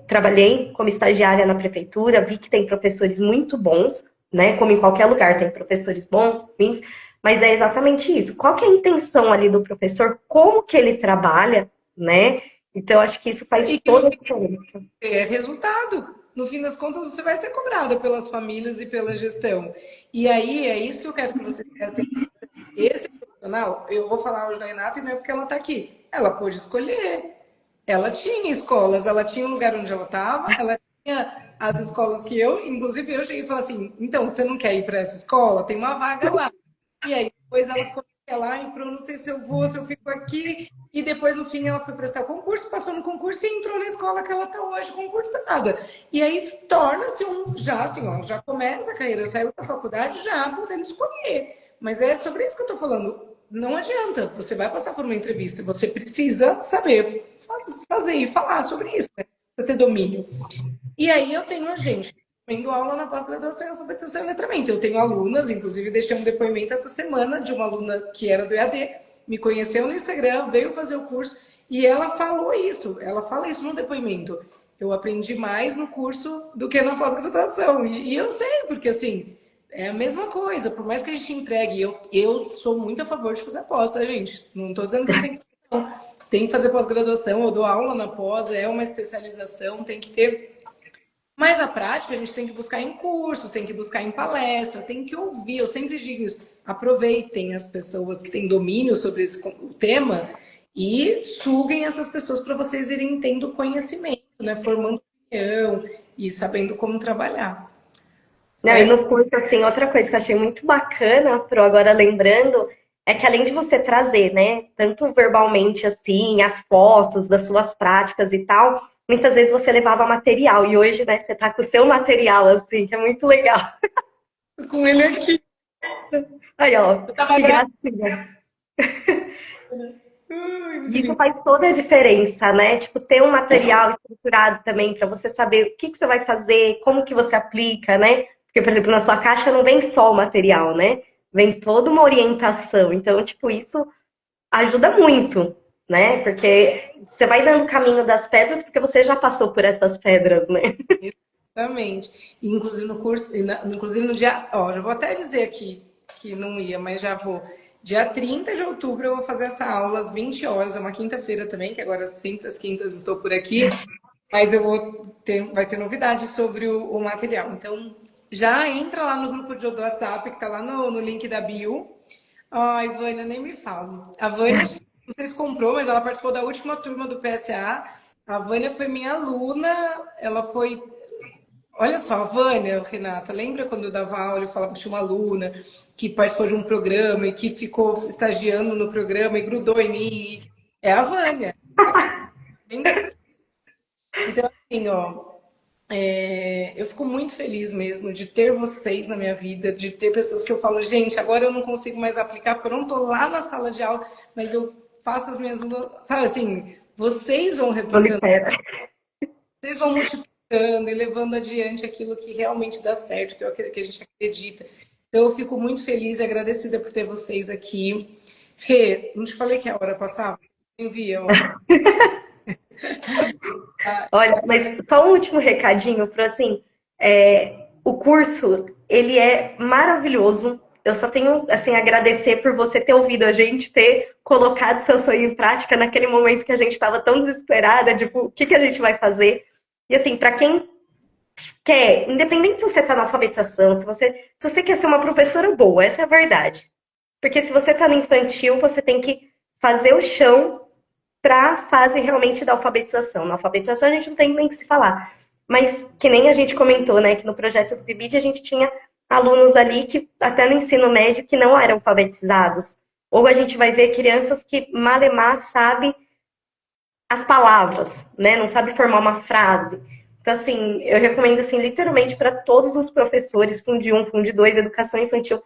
Trabalhei como estagiária na prefeitura, vi que tem professores muito bons, né? Como em qualquer lugar, tem professores bons, ruins, mas é exatamente isso. Qual que é a intenção ali do professor? Como que ele trabalha, né? Então, eu acho que isso faz E que no toda a fim diferença. é resultado. No fim das contas, você vai ser cobrada pelas famílias e pela gestão. E aí, é isso que eu quero que vocês prestem. Esse profissional, eu vou falar hoje da Renata e não é porque ela está aqui. Ela pôde escolher. Ela tinha escolas, ela tinha um lugar onde ela estava, ela tinha as escolas que eu, inclusive eu cheguei e falei assim, então, você não quer ir para essa escola? Tem uma vaga lá. E aí depois ela ficou lá, entrou, não sei se eu vou, se eu fico aqui. E depois, no fim, ela foi prestar o concurso, passou no concurso e entrou na escola que ela está hoje, concursada. E aí torna-se já assim, ó, já começa a carreira, saiu da faculdade já podendo escolher. Mas é sobre isso que eu estou falando. Não adianta, você vai passar por uma entrevista, você precisa saber fazer e falar sobre isso, né? Você ter domínio. E aí eu tenho a gente tendo aula na pós-graduação em alfabetização e letramento. Eu tenho alunas, inclusive deixei um depoimento essa semana de uma aluna que era do EAD, me conheceu no Instagram, veio fazer o curso e ela falou isso, ela fala isso no depoimento. Eu aprendi mais no curso do que na pós-graduação. E eu sei, porque assim, é a mesma coisa, por mais que a gente entregue, eu sou muito a favor de fazer pós, tá, gente? Não estou dizendo que não tem que fazer, não. Tem que fazer pós-graduação, eu dou aula na pós, é uma especialização, tem que ter. Mas a prática a gente tem que buscar em cursos, tem que buscar em palestra, tem que ouvir. Eu sempre digo isso. Aproveitem as pessoas que têm domínio sobre esse tema e suguem essas pessoas para vocês irem tendo conhecimento, né? Formando opinião e sabendo como trabalhar. Não, e Certo? no curso, assim, outra coisa que eu achei muito bacana, Pro, agora lembrando, é que além de você trazer, né, tanto verbalmente, assim, as fotos das suas práticas e tal, muitas vezes você levava material, e hoje, né, você tá com o seu material, assim, que é muito legal. Com ele aqui. Aí, ó, Eu tava que grávida. gracinha. Ai, muito E isso lindo. faz toda a diferença, né? Tipo, ter um material estruturado também para você saber o que que você vai fazer, como que você aplica, né? Porque, por exemplo, na sua caixa não vem só o material, né? Vem toda uma orientação. Então, tipo, isso ajuda muito, né? Porque você vai dando o caminho das pedras porque você já passou por essas pedras, né? Exatamente. E, inclusive no curso, inclusive no dia, ó, já vou até dizer aqui que não ia, mas já vou. Dia 30 de outubro eu vou fazer essa aula às 20 horas, é uma quinta-feira também, que agora sempre às quintas estou por aqui, mas eu vou ter, vai ter novidade sobre o material. Então, já entra lá no grupo do WhatsApp, que tá lá no link da bio. Ai, Vânia, nem me fala. A Vânia, não sei se comprou, mas ela participou da última turma do PSA. A Vânia foi minha aluna, ela foi. Olha só, a Vânia, Renata, lembra quando eu dava aula e falava que tinha uma aluna que participou de um programa e que ficou estagiando no programa e grudou em mim? É a Vânia. Então, assim, ó, eu fico muito feliz mesmo de ter vocês na minha vida, de ter pessoas que eu falo, gente, agora eu não consigo mais aplicar porque eu não tô lá na sala de aula, mas eu faço as minhas, sabe assim, vocês vão replicando, Prolifera. vocês vão multiplicando e levando adiante aquilo que realmente dá certo, que a gente acredita. Então, eu fico muito feliz e agradecida por ter vocês aqui. Rê, não te falei que a hora passava? Envia, ó. Olha, mas só um último recadinho para assim, o curso ele é maravilhoso. Eu só tenho assim agradecer por você ter ouvido a gente, ter colocado seu sonho em prática naquele momento que a gente estava tão desesperada, tipo, o que que a gente vai fazer? E assim, para quem quer, independente se você está na alfabetização, se você quer ser uma professora boa, essa é a verdade. Porque se você está no infantil, você tem que fazer o chão para a fase realmente da alfabetização. Na alfabetização a gente não tem nem que se falar. Mas que nem a gente comentou, né, que no projeto do PIBID a gente tinha alunos ali que até no ensino médio que não eram alfabetizados. ou a gente vai ver crianças que malemar sabem as palavras, né? Não sabe formar uma frase. Então, assim, eu recomendo, assim, literalmente para todos os professores, Fundo 1, Fundo 2, Educação Infantil,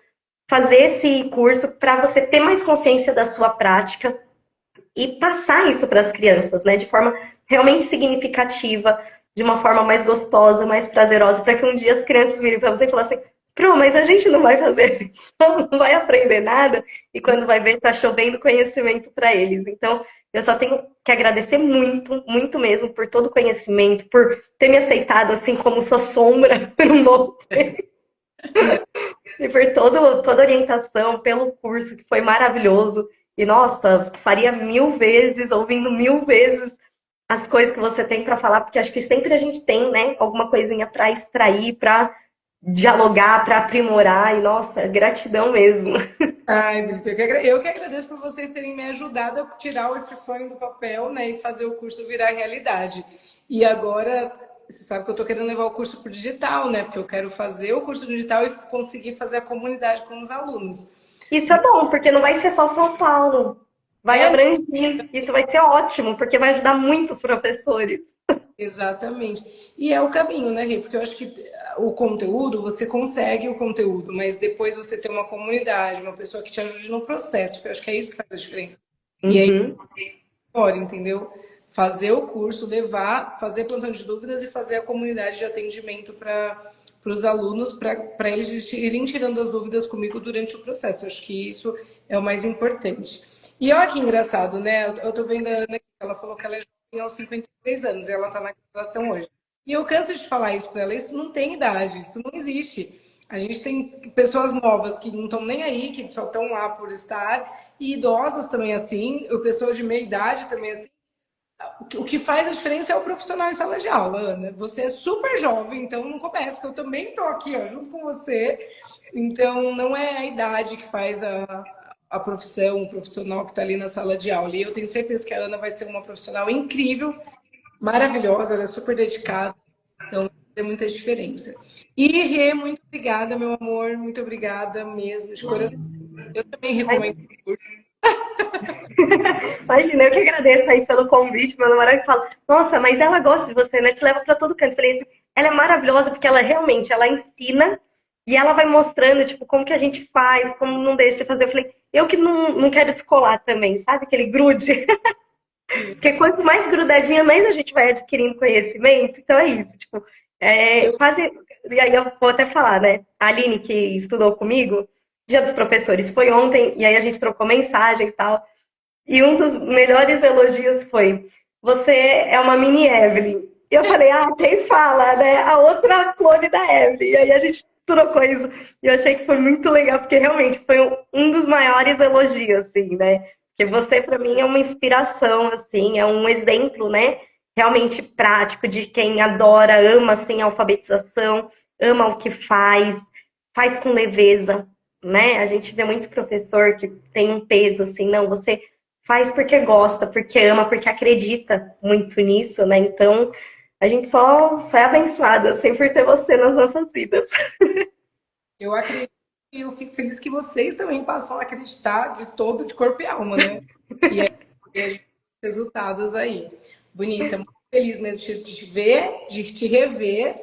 fazer esse curso para você ter mais consciência da sua prática e passar isso para as crianças, né? De forma realmente significativa, de uma forma mais gostosa, mais prazerosa, para que um dia as crianças virem para você e falem assim, Pro, mas a gente não vai fazer isso, não vai aprender nada, e quando vai ver, tá chovendo conhecimento para eles. Então, eu só tenho que agradecer muito, muito mesmo por todo o conhecimento, por ter me aceitado assim como sua sombra por um bom tempo, e por toda a orientação, pelo curso, que foi maravilhoso. E, nossa, faria 1000 vezes, ouvindo 1000 vezes as coisas que você tem para falar, porque acho que sempre a gente tem, né, alguma coisinha para extrair, para dialogar, para aprimorar. E, nossa, gratidão mesmo. Ai, Brito, eu que agradeço por vocês terem me ajudado a tirar esse sonho do papel, né, e fazer o curso virar realidade. E agora, você sabe que eu estou querendo levar o curso para o digital, né, porque eu quero fazer o curso digital e conseguir fazer a comunidade com os alunos. Isso é bom, porque não vai ser só São Paulo. Vai É, abranger. Isso vai ser ótimo, porque vai ajudar muitos professores. exatamente. E é o caminho, né, Rê? Porque eu acho que o conteúdo, você consegue o conteúdo, mas depois você ter uma comunidade, uma pessoa que te ajude no processo, porque eu acho que é isso que faz a diferença. E aí, Uhum. fora, entendeu? Fazer o curso, levar, fazer plantão de dúvidas e fazer a comunidade de atendimento para os alunos, para eles irem tirando as dúvidas comigo durante o processo. Eu acho que isso é o mais importante. E olha que engraçado, né? Eu tô vendo a Ana, aqui, ela falou que ela é jovem aos 53 anos, e ela está na graduação hoje. E eu canso de falar isso para ela, isso não tem idade, isso não existe. A gente tem pessoas novas que não estão nem aí, que só estão lá por estar, e idosas também assim, pessoas de meia idade também assim. O que faz a diferença é o profissional em sala de aula, Ana. Você é super jovem, então não começa, porque eu também estou aqui, ó, junto com você. Então, não é a idade que faz a profissão, o profissional que está ali na sala de aula. E eu tenho certeza que a Ana vai ser uma profissional incrível, maravilhosa, ela é super dedicada. Então, vai fazer muita diferença. E, Rê, muito obrigada, meu amor. Muito obrigada mesmo, de coração. Eu também recomendo o curso. Imagina, eu que agradeço aí pelo convite. Meu namorado fala, nossa, mas ela gosta de você, né? Te leva para todo canto. Eu falei assim, ela é maravilhosa porque ela realmente, ela ensina e ela vai mostrando, tipo, como que a gente faz, como não deixa de fazer. Eu falei, eu que não quero descolar também, sabe? Aquele grude. Porque quanto mais grudadinha, mais a gente vai adquirindo conhecimento. Então é isso, tipo, é Eu, quase. E aí eu vou até falar, né? A Aline, que estudou comigo, Dia dos Professores, foi ontem, e aí a gente trocou mensagem e tal. E um dos melhores elogios foi: você é uma mini Evelyn. E eu falei, ah, quem fala, né? A outra clone da Evelyn. E aí a gente trocou isso. E eu achei que foi muito legal, porque realmente foi um dos maiores elogios, assim, né? Porque você, para mim, é uma inspiração, assim, é um exemplo, né? Realmente prático de quem adora, ama, assim, a alfabetização, ama o que faz com leveza, né? A gente vê muito professor que tem um peso, assim, não, você faz porque gosta, porque ama, porque acredita muito nisso, né? Então, a gente só é abençoada sempre por ter você nas nossas vidas. eu acredito e eu fico feliz que vocês também passam a acreditar de todo, de corpo e alma, né? E aí, vejo resultados aí. Bonita, muito feliz mesmo de te ver, de te rever,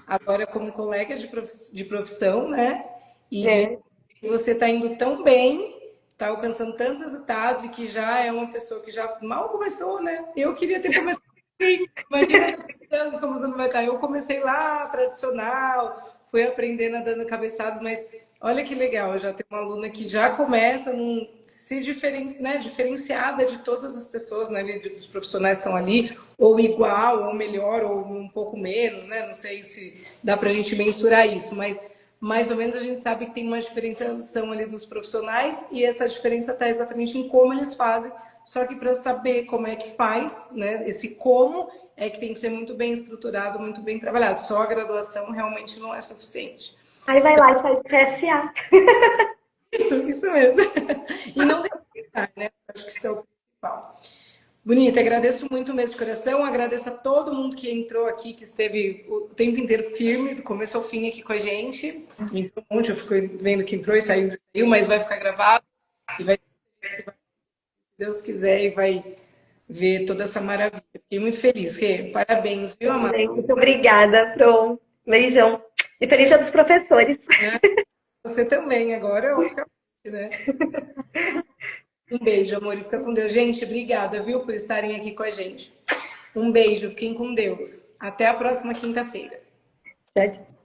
agora como colega de profissão, né? E de É. que você está indo tão bem, está alcançando tantos resultados e que já é uma pessoa que já mal começou, né? Eu queria ter começado assim. Imagina daqui a anos como você não vai estar. Eu comecei lá, tradicional, fui aprendendo dando cabeçadas, mas olha que legal, já tem uma aluna que já começa se né, diferenciada de todas as pessoas, né, dos profissionais que estão ali, ou igual, ou melhor, ou um pouco menos, né? Não sei se dá para a gente mensurar isso, mas mais ou menos a gente sabe que tem uma diferenciação ali dos profissionais e essa diferença está exatamente em como eles fazem. Só que para saber como é que faz, né? Esse como é que tem que ser muito bem estruturado, muito bem trabalhado. Só a graduação realmente não é suficiente. Aí vai lá e faz PSA. Isso mesmo. E não deixar, né? Acho que isso é o principal. Bonita, agradeço muito mesmo de coração, agradeço a todo mundo que entrou aqui, que esteve o tempo inteiro firme, do começo ao fim aqui com a gente. Então, ontem eu fico vendo que entrou e saiu, mas vai ficar gravado e vai se Deus quiser, e vai ver toda essa maravilha. Fiquei muito feliz, Rê. Parabéns, viu, amada? Muito obrigada, Pro. Beijão. E feliz dia dos professores. Você também, agora, oficialmente, né? Um beijo, amor, e fica com Deus. Gente, obrigada, viu, por estarem aqui com a gente. Um beijo, fiquem com Deus. Até a próxima quinta-feira. Tchau, tchau.